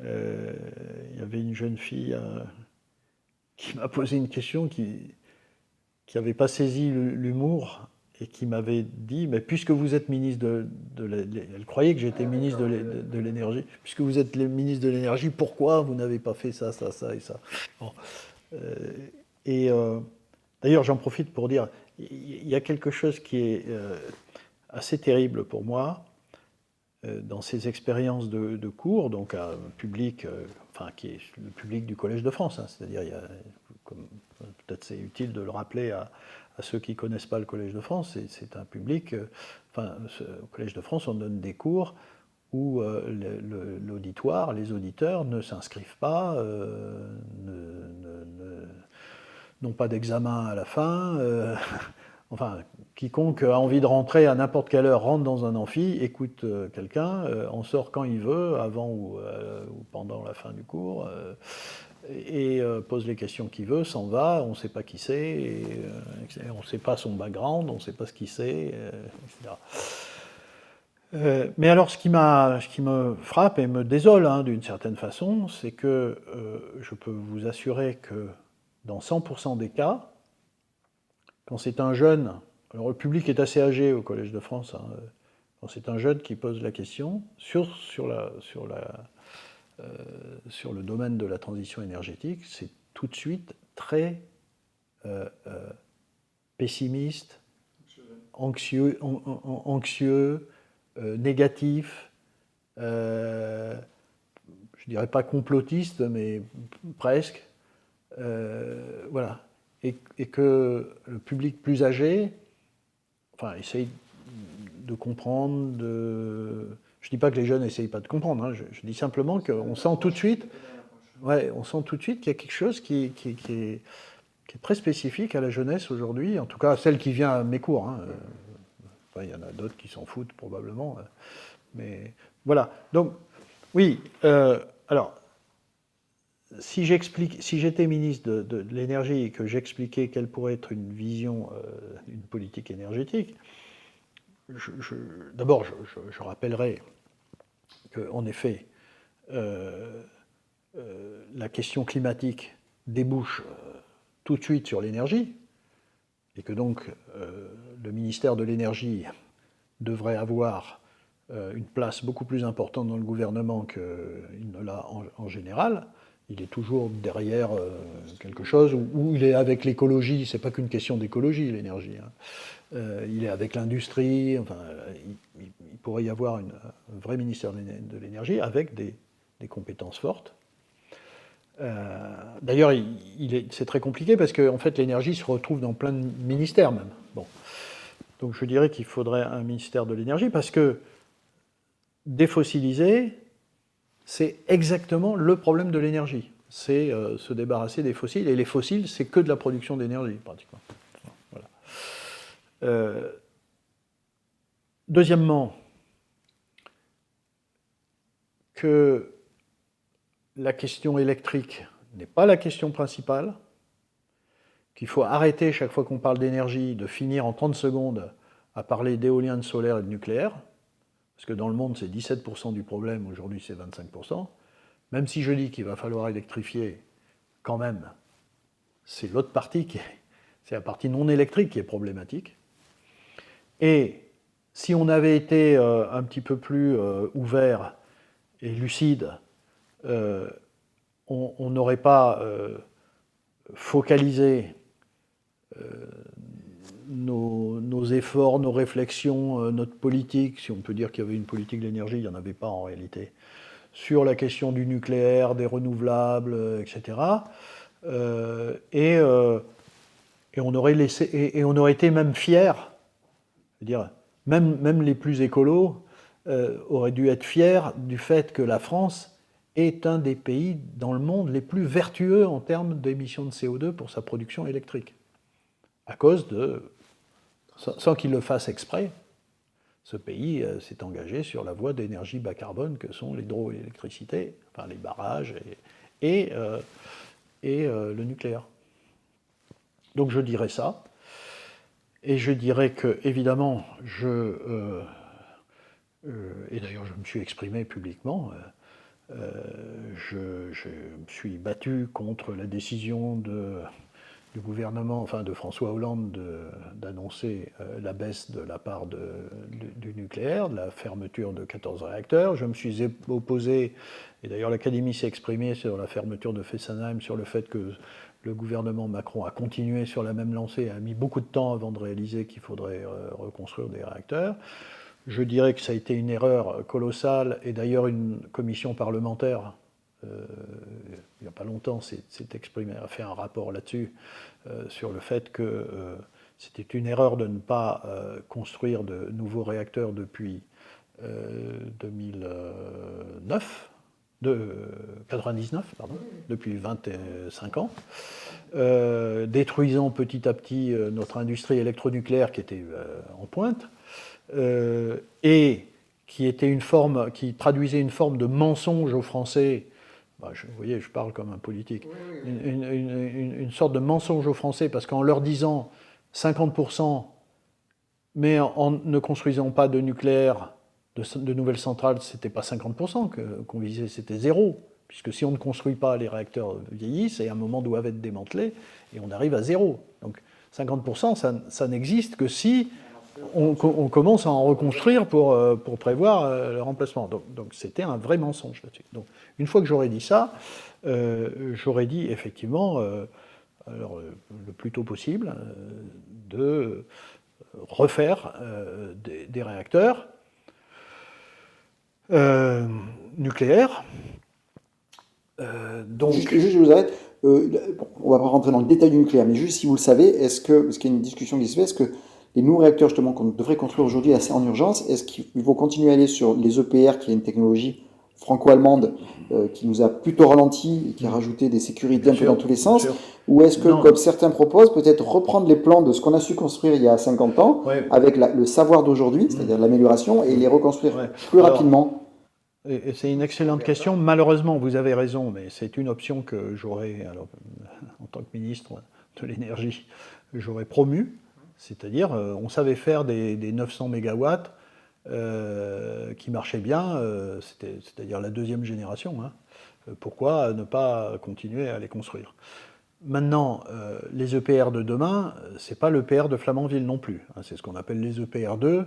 il y avait une jeune fille qui m'a posé une question qui n'avait pas saisi l'humour et qui m'avait dit, mais puisque vous êtes ministre elle croyait que j'étais ministre de l'énergie, puisque vous êtes le ministre de l'énergie, pourquoi vous n'avez pas fait ça, ça, ça et ça? Bon. D'ailleurs, j'en profite pour dire, il y a quelque chose qui est assez terrible pour moi dans ces expériences de cours, donc à un public, qui est le public du Collège de France, hein, c'est-à-dire, peut-être c'est utile de le rappeler à ceux qui ne connaissent pas le Collège de France, c'est un public, au Collège de France, on donne des cours où l'auditoire, les auditeurs ne s'inscrivent pas, n'ont pas d'examen à la fin. Enfin, quiconque a envie de rentrer à n'importe quelle heure rentre dans un amphi, écoute quelqu'un, en sort quand il veut, avant ou pendant la fin du cours, et pose les questions qu'il veut, s'en va, on ne sait pas qui c'est, on ne sait pas son background, on ne sait pas ce qu'il sait, etc. Mais alors, ce qui me frappe et me désole d'une certaine façon, c'est que je peux vous assurer que dans 100% des cas, quand c'est un jeune, alors le public est assez âgé au Collège de France, quand c'est un jeune qui pose la question sur le domaine de la transition énergétique, c'est tout de suite très pessimiste, anxieux, négatif. Je je dirais pas complotiste, mais presque. Voilà. Et que le public plus âgé, enfin, essaye de comprendre, je dis pas que les jeunes n'essayent pas de comprendre, hein, je dis simplement qu'on sent tout de suite, ouais, on sent tout de suite qu'il y a quelque chose qui est très spécifique à la jeunesse aujourd'hui, en tout cas celle qui vient à mes cours. Hein. Enfin, il y en a d'autres qui s'en foutent probablement, mais voilà. Donc, oui, alors, si j'étais ministre de l'énergie et que j'expliquais quelle pourrait être une vision d'une politique énergétique, d'abord, je rappellerai qu'en effet, la question climatique débouche tout de suite sur l'énergie, et que donc le ministère de l'énergie devrait avoir une place beaucoup plus importante dans le gouvernement qu'il ne l'a en général. Il est toujours derrière quelque chose où il est avec l'écologie. C'est pas qu'une question d'écologie, l'énergie. Hein. Il est avec l'industrie. Enfin, il pourrait y avoir un vrai ministère de l'énergie avec des compétences fortes. D'ailleurs, c'est très compliqué parce que en fait, l'énergie se retrouve dans plein de ministères même. Bon. Donc je dirais qu'il faudrait un ministère de l'énergie parce que défossiliser, c'est exactement le problème de l'énergie. C'est se débarrasser des fossiles. Et les fossiles, c'est que de la production d'énergie, pratiquement. Voilà. Deuxièmement, que la question électrique n'est pas la question principale, qu'il faut arrêter, chaque fois qu'on parle d'énergie, de finir en 30 secondes à parler d'éolien, de solaire et de nucléaire, parce que dans le monde, c'est 17% du problème, aujourd'hui c'est 25%. Même si je dis qu'il va falloir électrifier, quand même, c'est l'autre partie, c'est la partie non électrique qui est problématique. Et si on avait été un petit peu plus ouvert et lucide, on n'aurait pas focalisé nos efforts, nos réflexions, notre politique, si on peut dire qu'il y avait une politique de l'énergie, il n'y en avait pas en réalité, sur la question du nucléaire, des renouvelables, etc. Et on aurait laissé, et on aurait été même fiers, c'est-à-dire même les plus écolos auraient dû être fiers du fait que la France est un des pays dans le monde les plus vertueux en termes d'émissions de CO2 pour sa production électrique. À cause de, sans qu'il le fasse exprès, ce pays s'est engagé sur la voie d'énergie bas carbone que sont l'hydroélectricité, enfin les barrages et le nucléaire. Donc je dirais ça. Et je dirais que, évidemment, et d'ailleurs je me suis exprimé publiquement, je me suis battu contre la décision du gouvernement, enfin de François Hollande, d'annoncer la baisse de la part du nucléaire, de la fermeture de 14 réacteurs. Je me suis opposé, et d'ailleurs l'Académie s'est exprimée sur la fermeture de Fessenheim, sur le fait que le gouvernement Macron a continué sur la même lancée, a mis beaucoup de temps avant de réaliser qu'il faudrait reconstruire des réacteurs. Je dirais que ça a été une erreur colossale, et d'ailleurs une commission parlementaire, il n'y a pas longtemps, s'est exprimée, a fait un rapport là-dessus, sur le fait que c'était une erreur de ne pas construire de nouveaux réacteurs depuis 2009, de 99, pardon, depuis 25 ans, détruisant petit à petit notre industrie électronucléaire qui était en pointe, et qui traduisait une forme de mensonge aux Français. Bah, vous voyez, je parle comme un politique. Oui. Une sorte de mensonge aux Français, parce qu'en leur disant 50%, mais en ne construisant pas de nucléaire, de nouvelles centrales, c'était pas 50% qu'on visait, c'était zéro. Puisque si on ne construit pas, les réacteurs vieillissent et à un moment doivent être démantelés, et on arrive à zéro. Donc 50%, ça n'existe que si on commence à en reconstruire pour prévoir le remplacement. Donc c'était un vrai mensonge là-dessus. Donc une fois que j'aurais dit ça, j'aurais dit effectivement, alors, le plus tôt possible, de refaire des réacteurs nucléaires, Juste, je vous arrête. Bon, on va pas rentrer dans le détail du nucléaire, mais juste si vous le savez, parce qu'il y a une discussion qui se fait, est-ce que les nouveaux réacteurs justement qu'on devrait construire aujourd'hui assez en urgence, est-ce qu'ils vont continuer à aller sur les EPR, qui est une technologie franco-allemande qui nous a plutôt ralenti et qui a rajouté des sécurités un peu dans tous les sens, ou est-ce que, comme certains proposent, peut-être reprendre les plans de ce qu'on a su construire il y a 50 ans, avec le savoir d'aujourd'hui, c'est-à-dire l'amélioration, et les reconstruire plus rapidement? Et c'est une excellente question. Malheureusement, vous avez raison, mais c'est une option que j'aurais, en tant que ministre de l'énergie, j'aurais promue. C'est-à-dire, on savait faire des 900 mégawatts qui marchaient bien, c'est-à-dire la deuxième génération. Hein. Pourquoi ne pas continuer à les construire? Maintenant, les EPR de demain, c'est pas l'EPR de Flamanville non plus. Hein. C'est ce qu'on appelle les EPR2,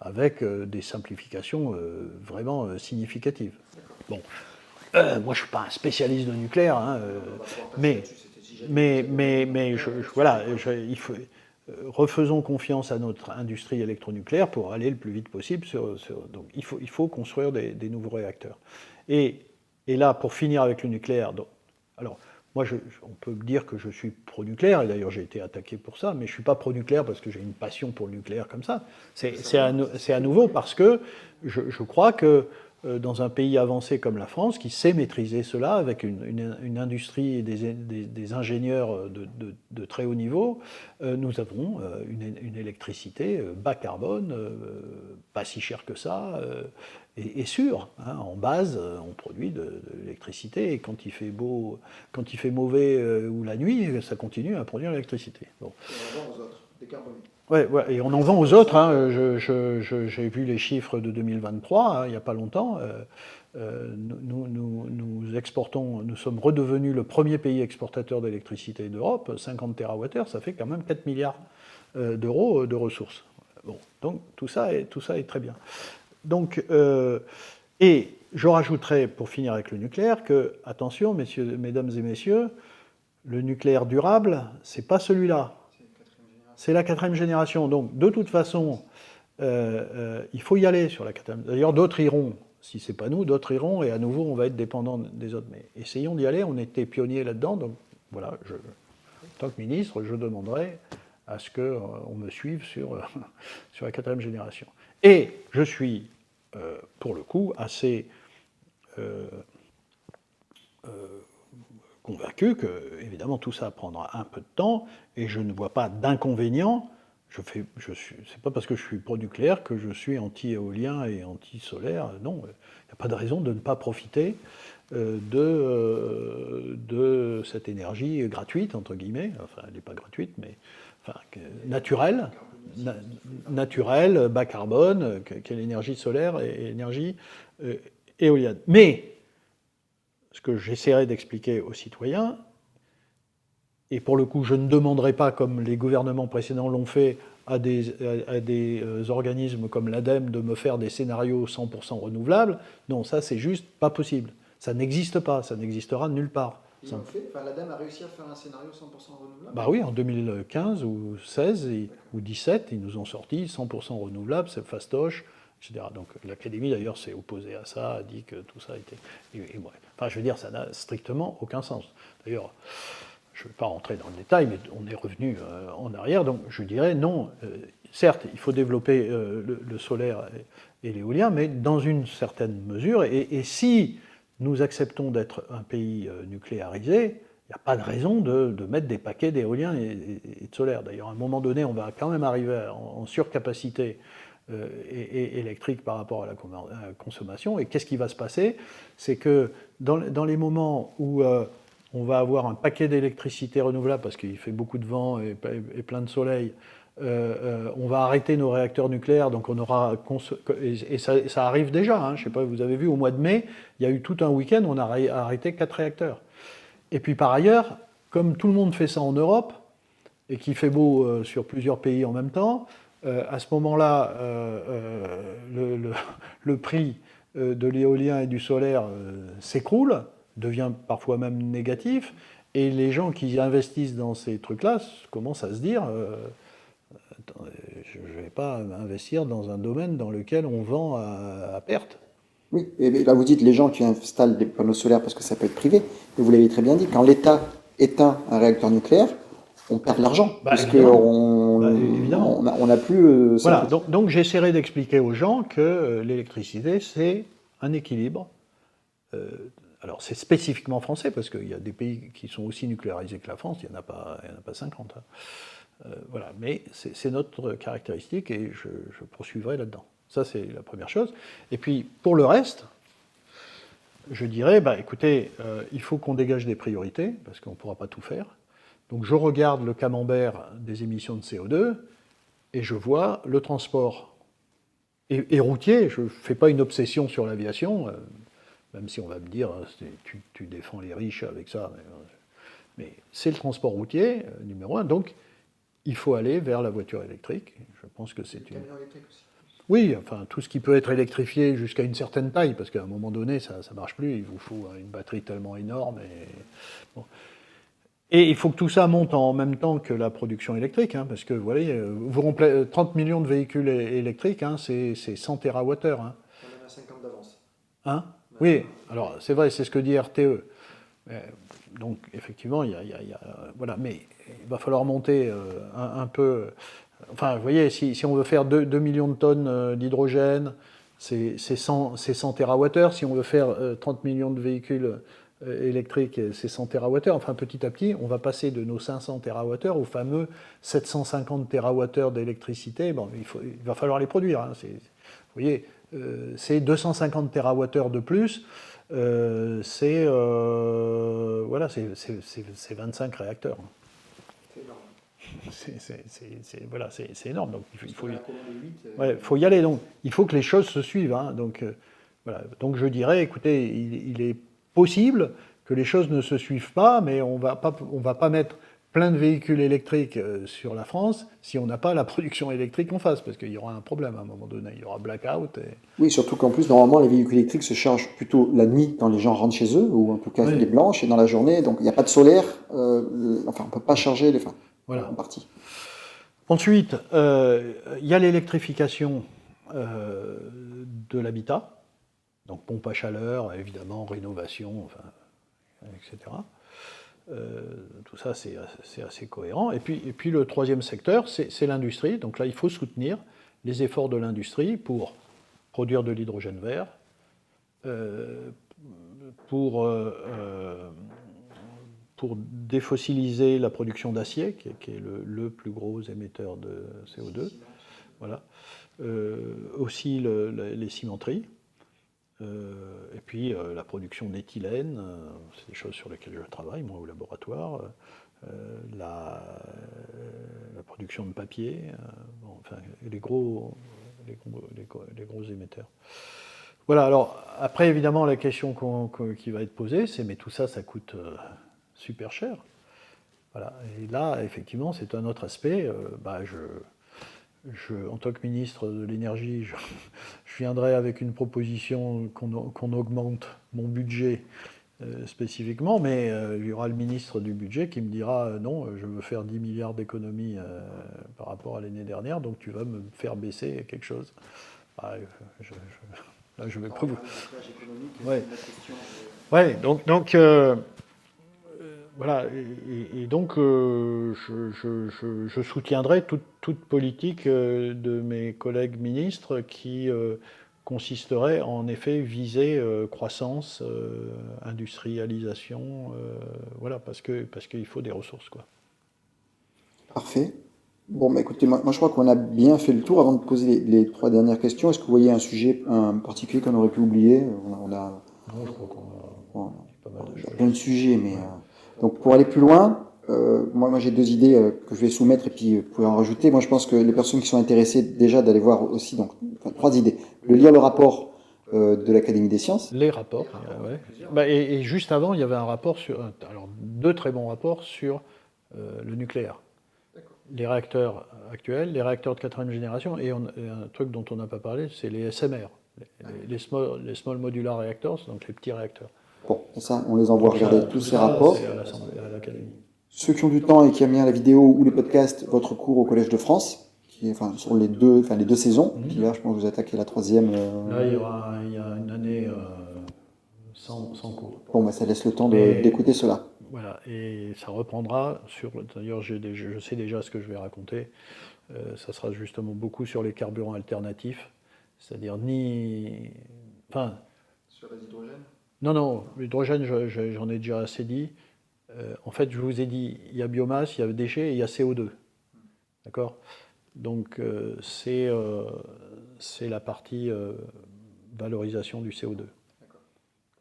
avec des simplifications vraiment significatives. Bon, moi je ne suis pas un spécialiste de nucléaire, hein, voilà, refaisons confiance à notre industrie électronucléaire pour aller le plus vite possible. Donc il faut construire des nouveaux réacteurs. Et là, pour finir avec le nucléaire, alors moi, on peut dire que je suis pro-nucléaire, et d'ailleurs j'ai été attaqué pour ça, mais je ne suis pas pro-nucléaire parce que j'ai une passion pour le nucléaire comme ça. C'est à nouveau parce que je crois que dans un pays avancé comme la France, qui sait maîtriser cela avec une industrie et des ingénieurs de très haut niveau, nous avons une électricité bas carbone, pas si chère que ça, et sûre. Hein. En base, on produit de l'électricité, et quand il fait beau, quand il fait mauvais ou la nuit, ça continue à produire l'électricité. Bon. Et on en vend aux autres, décarboné. Ouais, et on en vend aux autres. Hein. J'ai vu les chiffres de 2023, hein, il n'y a pas longtemps. Nous exportons, nous sommes redevenus le premier pays exportateur d'électricité d'Europe. 50 TWh, ça fait quand même 4 milliards d'euros de ressources. Bon, donc tout ça est très bien. Donc, et je rajouterai, pour finir avec le nucléaire, que, attention, mesdames et messieurs, le nucléaire durable, c'est pas celui-là. C'est la 4e génération. Donc, de toute façon, il faut y aller sur la 4e. D'ailleurs, d'autres iront. Si c'est pas nous, d'autres iront, et à nouveau, on va être dépendant des autres. Mais essayons d'y aller. On était pionniers là-dedans. Donc, voilà, en tant que ministre, je demanderai à ce qu'on me suive sur la 4e génération. Et je suis, pour le coup, assez convaincu que, évidemment, tout ça prendra un peu de temps, et je ne vois pas d'inconvénient. C'est pas parce que je suis pro-nucléaire que je suis anti-éolien et anti-solaire. Non, il n'y a pas de raison de ne pas profiter de cette énergie gratuite, entre guillemets. Enfin, elle n'est pas gratuite, mais naturelle, bas carbone, qu'est l'énergie solaire et l'énergie éolienne. Mais ce que j'essaierai d'expliquer aux citoyens, et pour le coup, je ne demanderai pas, comme les gouvernements précédents l'ont fait, à des organismes comme l'ADEME de me faire des scénarios 100% renouvelables. Non, ça, c'est juste pas possible. Ça n'existe pas, ça n'existera nulle part. Ils l'ont fait, l'ADEME a réussi à faire un scénario 100% renouvelable? Bah oui, en 2015 ou 16 ou 17, ils nous ont sorti 100% renouvelable, c'est fastoche, etc. Donc l'Académie d'ailleurs s'est opposée à ça, a dit que tout ça était... Et bref. Enfin, je veux dire, ça n'a strictement aucun sens. D'ailleurs, je ne vais pas rentrer dans le détail, mais on est revenu en arrière, donc je dirais non. Certes, il faut développer le solaire et l'éolien, mais dans une certaine mesure, et si nous acceptons d'être un pays nucléarisé, il n'y a pas de raison de mettre des paquets d'éolien et de solaire. D'ailleurs, à un moment donné, on va quand même arriver en surcapacité électrique par rapport à la consommation. Et qu'est-ce qui va se passer? C'est que dans les moments où on va avoir un paquet d'électricité renouvelable, parce qu'il fait beaucoup de vent et plein de soleil, on va arrêter nos réacteurs nucléaires, donc on aura... Et ça arrive déjà, hein, je ne sais pas, vous avez vu, au mois de mai, il y a eu tout un week-end, on a arrêté 4 réacteurs. Et puis par ailleurs, comme tout le monde fait ça en Europe, et qu'il fait beau sur plusieurs pays en même temps, à ce moment-là, le prix de l'éolien et du solaire s'écroule, devient parfois même négatif, et les gens qui investissent dans ces trucs-là commencent à se dire je ne vais pas investir dans un domaine dans lequel on vend à perte. Oui, et là vous dites les gens qui installent des panneaux solaires parce que ça peut être privé, mais vous l'avez très bien dit, quand l'État éteint un réacteur nucléaire, on perd de l'argent, parce évidemment. on n'a plus... Voilà, donc j'essaierai d'expliquer aux gens que l'électricité, c'est un équilibre. Alors c'est spécifiquement français, parce qu'il y a des pays qui sont aussi nucléarisés que la France, il n'y en a pas 50. Voilà, mais c'est notre caractéristique et je poursuivrai là-dedans. Ça, c'est la première chose. Et puis, pour le reste, je dirais, écoutez, il faut qu'on dégage des priorités, parce qu'on ne pourra pas tout faire. Donc, je regarde le camembert des émissions de CO2, et je vois le transport et routier. Je ne fais pas une obsession sur l'aviation, même si on va me dire, tu défends les riches avec ça. Mais c'est le transport routier, numéro 1. Donc, il faut aller vers la voiture électrique. Je pense que c'est une... camion électrique aussi. Oui, enfin, tout ce qui peut être électrifié jusqu'à une certaine taille, parce qu'à un moment donné, ça ne marche plus, il vous faut une batterie tellement énorme. Bon. Et il faut que tout ça monte en même temps que la production électrique, hein, parce que, vous voyez, 30 millions de véhicules électriques, hein, c'est 100 TWh. Hein. On en a 50 d'avance. Hein? Oui, alors c'est vrai, c'est ce que dit RTE. Donc, effectivement, voilà, mais il va falloir monter un peu... Enfin, vous voyez, si on veut faire 2 millions de tonnes d'hydrogène, c'est 100 TWh. Si on veut faire 30 millions de véhicules électriques, c'est 100 TWh. Enfin, petit à petit, on va passer de nos 500 TWh aux fameux 750 TWh d'électricité. Bon, il va falloir les produire. Hein. Vous voyez, c'est 250 TWh de plus. C'est 25 réacteurs. C'est énorme. Donc il faut y aller. Donc il faut que les choses se suivent. Hein. Donc je dirais, écoutez, il est possible que les choses ne se suivent pas, mais on va pas mettre plein de véhicules électriques sur la France si on n'a pas la production électrique en face, parce qu'il y aura un problème à un moment donné, il y aura blackout. Oui, surtout qu'en plus, normalement, les véhicules électriques se chargent plutôt la nuit quand les gens rentrent chez eux, ou en tout cas les blanches, et dans la journée, donc il n'y a pas de solaire, on ne peut pas charger en partie. Ensuite, il y a l'électrification de l'habitat, donc pompe à chaleur, évidemment, rénovation, etc. Tout ça, c'est assez cohérent. Et puis le troisième secteur, c'est l'industrie. Donc là, il faut soutenir les efforts de l'industrie pour produire de l'hydrogène vert, pour défossiliser la production d'acier, qui est le plus gros émetteur de CO2. Voilà. Aussi les cimenteries. Et puis la production d'éthylène, c'est des choses sur lesquelles je travaille, moi, au laboratoire. La production de papier, les gros émetteurs. Voilà, alors après, évidemment, la question qui va être posée, c'est mais tout ça, ça coûte super cher. Voilà. Et là, effectivement, c'est un autre aspect. En tant que ministre de l'énergie, je viendrai avec une proposition qu'on augmente mon budget spécifiquement, mais il y aura le ministre du budget qui me dira non, je veux faire 10 milliards d'économies par rapport à l'année dernière, donc tu vas me faire baisser quelque chose. Là, je vais pas vous... Ouais, donc voilà, et donc je soutiendrai toute politique de mes collègues ministres qui consisterait en effet viser croissance, industrialisation, voilà, parce qu'il faut des ressources, quoi. Parfait. Bon, écoutez, moi je crois qu'on a bien fait le tour. Avant de poser les 3 dernières questions, est-ce que vous voyez un sujet particulier qu'on aurait pu oublier? Non, je crois qu'on a pas mal de choses. Plein de sujets, mais... Donc pour aller plus loin, moi j'ai 2 idées que je vais soumettre et puis vous pouvez en rajouter. Moi je pense que les personnes qui sont intéressées déjà d'aller voir aussi, donc 3 idées. Lire le rapport de l'Académie des sciences. Les rapports, ouais. Et juste avant, il y avait un rapport alors 2 très bons rapports sur le nucléaire. Les réacteurs actuels, les réacteurs de 4e génération, et un truc dont on n'a pas parlé, c'est les SMR, les small modular reactors, donc les petits réacteurs. Bon, ça, on les envoie regarder tous ces rapports. À l'Académie. Ceux qui ont du temps et qui aiment bien la vidéo ou le podcast, votre cours au Collège de France, qui est sur les deux saisons, qui là, je pense que vous attaquez la 3e. Là, il y a une année sans cours. Bon, ça laisse le temps Mais- d'écouter cela. Voilà, et ça reprendra sur. D'ailleurs, je sais déjà ce que je vais raconter. Ça sera justement beaucoup sur les carburants alternatifs, c'est-à-dire Enfin, Sur les hydrogènes. non, l'hydrogène, j'en ai déjà assez dit. En fait, je vous ai dit, il y a biomasse, il y a déchets et il y a CO2. D'accord? Donc, c'est la partie valorisation du CO2.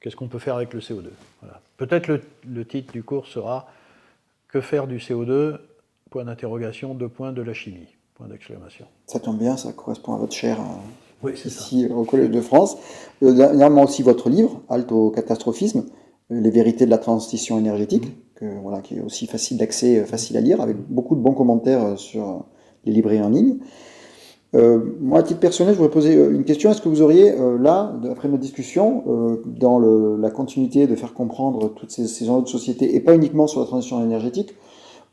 Qu'est-ce qu'on peut faire avec le CO2? Voilà. Peut-être le titre du cours sera que faire du CO2? Point d'interrogation, 2 points de la chimie. Point d'exclamation. Ça tombe bien, ça correspond à votre chaire Oui, c'est ça. ici au Collège de France. Dernièrement aussi votre livre, Halte au catastrophisme, les vérités de la transition énergétique, qui est aussi facile d'accès, facile à lire, avec beaucoup de bons commentaires sur les librairies en ligne. Moi, à titre personnel, je voudrais poser une question. Est-ce que vous auriez, là, après notre discussion, dans la continuité de faire comprendre toutes ces enjeux de société, et pas uniquement sur la transition énergétique,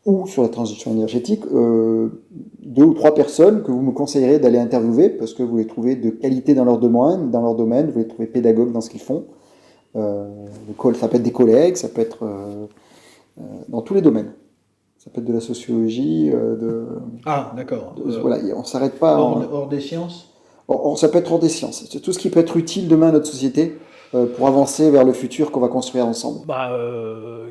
ou sur la transition énergétique, 2 ou 3 personnes que vous me conseillerez d'aller interviewer, parce que vous les trouvez de qualité dans leur domaine, vous les trouvez pédagogues dans ce qu'ils font. Ça peut être des collègues, ça peut être dans tous les domaines. Ça peut être de la sociologie, Ah, d'accord. voilà, on ne s'arrête pas. Hors des sciences? Ça peut être hors des sciences. C'est tout ce qui peut être utile demain à notre société pour avancer vers le futur qu'on va construire ensemble.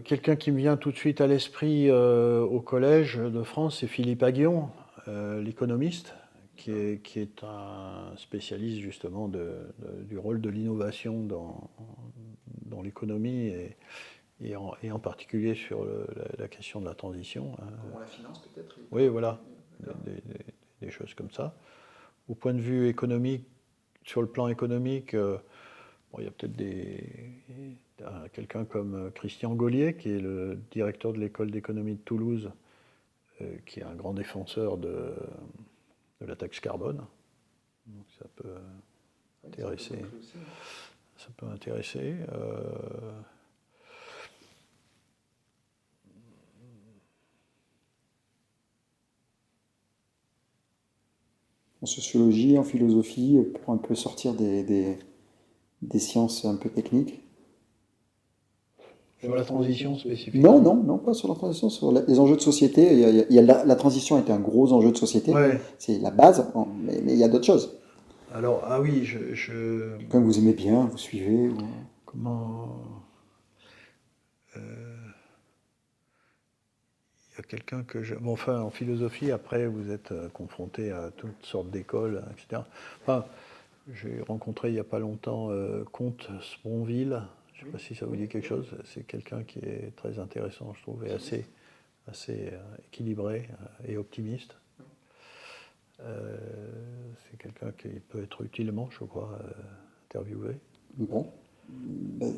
Quelqu'un qui me vient tout de suite à l'esprit au Collège de France, c'est Philippe Aghion, l'économiste, qui est un spécialiste justement du rôle de l'innovation dans l'économie et en particulier sur la question de la transition. Comment la finance peut-être? Oui, voilà, des choses comme ça. Au point de vue économique, sur le plan économique, il y a peut-être quelqu'un comme Christian Gaulier, qui est le directeur de l'école d'économie de Toulouse, qui est un grand défenseur de la taxe carbone. Donc ça peut intéresser. Ça peut intéresser. En sociologie, en philosophie, pour un peu sortir des sciences un peu techniques. Sur la transition spécifiquement? Non, pas sur la transition, sur les enjeux de société. Il y a la transition est un gros enjeu de société, Ouais. c'est la base, mais il y a d'autres choses. Alors, ah oui, Comme vous aimez bien, vous suivez. Comment... Il y a quelqu'un que je... Bon, enfin, en philosophie, après, vous êtes confronté à toutes sortes d'écoles, etc. Enfin, j'ai rencontré il n'y a pas longtemps Comte Sponville. Je ne sais pas si ça vous dit quelque chose. C'est quelqu'un qui est très intéressant, je trouve, et assez équilibré et optimiste. C'est quelqu'un qui peut être utilement, je crois, interviewé. Bon,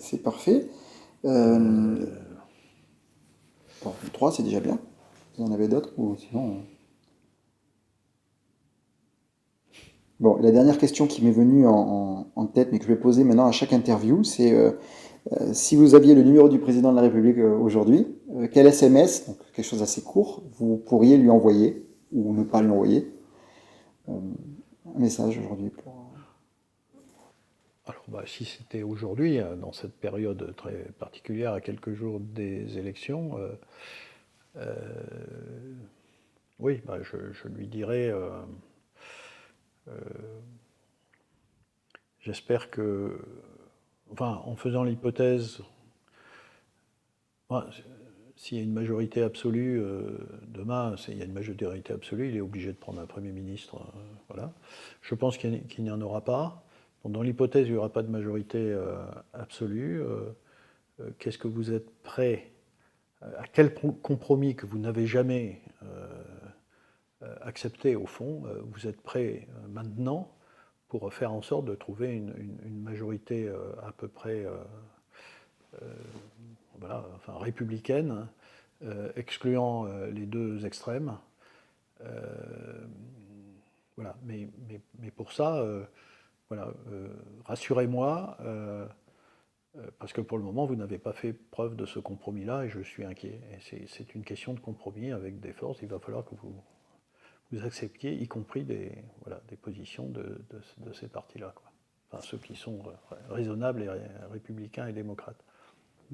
c'est parfait. Bon, 3, c'est déjà bien. Vous en avez d'autres ou sinon... Bon, la dernière question qui m'est venue en tête, mais que je vais poser maintenant à chaque interview, c'est si vous aviez le numéro du président de la République aujourd'hui, quel SMS, donc quelque chose d'assez court, vous pourriez lui envoyer, ou ne pas lui envoyer, un message aujourd'hui pour... Alors, si c'était aujourd'hui, dans cette période très particulière, à quelques jours des élections, oui, je lui dirais, j'espère que, enfin, en faisant l'hypothèse, s'il y a une majorité absolue, demain, il y a une majorité absolue, il est obligé de prendre un Premier ministre, voilà. Je pense qu'il n'y en aura pas. Donc, dans l'hypothèse où il n'y aura pas de majorité absolue, qu'est-ce que vous êtes prêt, à quel compromis que vous n'avez jamais accepté au fond, vous êtes prêt maintenant pour faire en sorte de trouver une majorité à peu près républicaine, excluant les deux extrêmes. Voilà. Mais pour ça, rassurez-moi, parce que pour le moment, vous n'avez pas fait preuve de ce compromis-là et je suis inquiet. Et c'est une question de compromis avec des forces. Il va falloir que vous acceptiez, y compris des positions de ces partis-là, quoi. enfin ceux qui sont raisonnables et républicains et démocrates.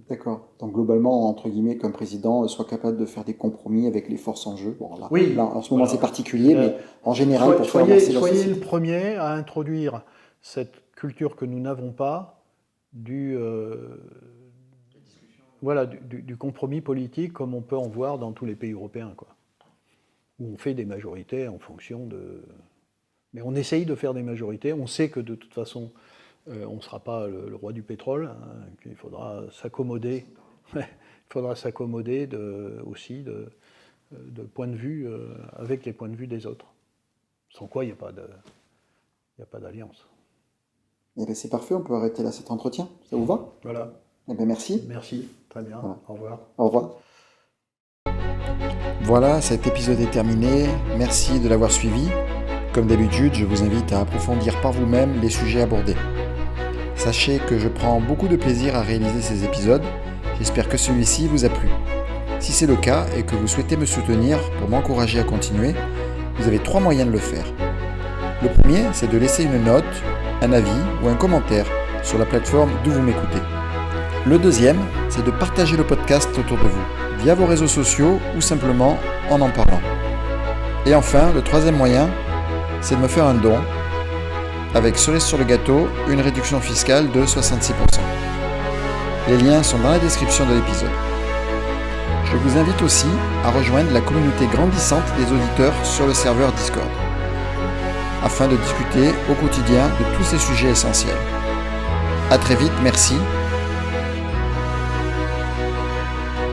D'accord. Donc globalement, entre guillemets, qu'un président soit capable de faire des compromis avec les forces en jeu. Bon, là, Oui. là, en ce moment, c'est particulier, mais en général, pour faire soyez avancer la société. le premier à introduire cette culture que nous n'avons pas du compromis politique comme on peut en voir dans tous les pays européens, quoi. Où on fait des majorités en fonction de... Mais on essaye de faire des majorités, on sait que de toute façon, on ne sera pas le roi du pétrole, hein, qu'il faudra s'accommoder, aussi de points de vue avec les points de vue des autres. Sans quoi, il n'y a pas d'alliance. Eh bien, c'est parfait, on peut arrêter là cet entretien. Ça vous va? Voilà. Eh bien, merci. Merci, très bien. Voilà. Au revoir. Au revoir. Voilà, cet épisode est terminé. Merci de l'avoir suivi. Comme d'habitude, je vous invite à approfondir par vous-même les sujets abordés. Sachez que je prends beaucoup de plaisir à réaliser ces épisodes. J'espère que celui-ci vous a plu. Si c'est le cas et que vous souhaitez me soutenir pour m'encourager à continuer, vous avez 3 moyens de le faire. Le premier, c'est de laisser une note, un avis ou un commentaire sur la plateforme d'où vous m'écoutez. Le deuxième, c'est de partager le podcast autour de vous, via vos réseaux sociaux ou simplement en parlant. Et enfin, le troisième moyen, c'est de me faire un don, avec cerise sur le gâteau, une réduction fiscale de 66%. Les liens sont dans la description de l'épisode. Je vous invite aussi à rejoindre la communauté grandissante des auditeurs sur le serveur Discord, afin de discuter au quotidien de tous ces sujets essentiels. À très vite, merci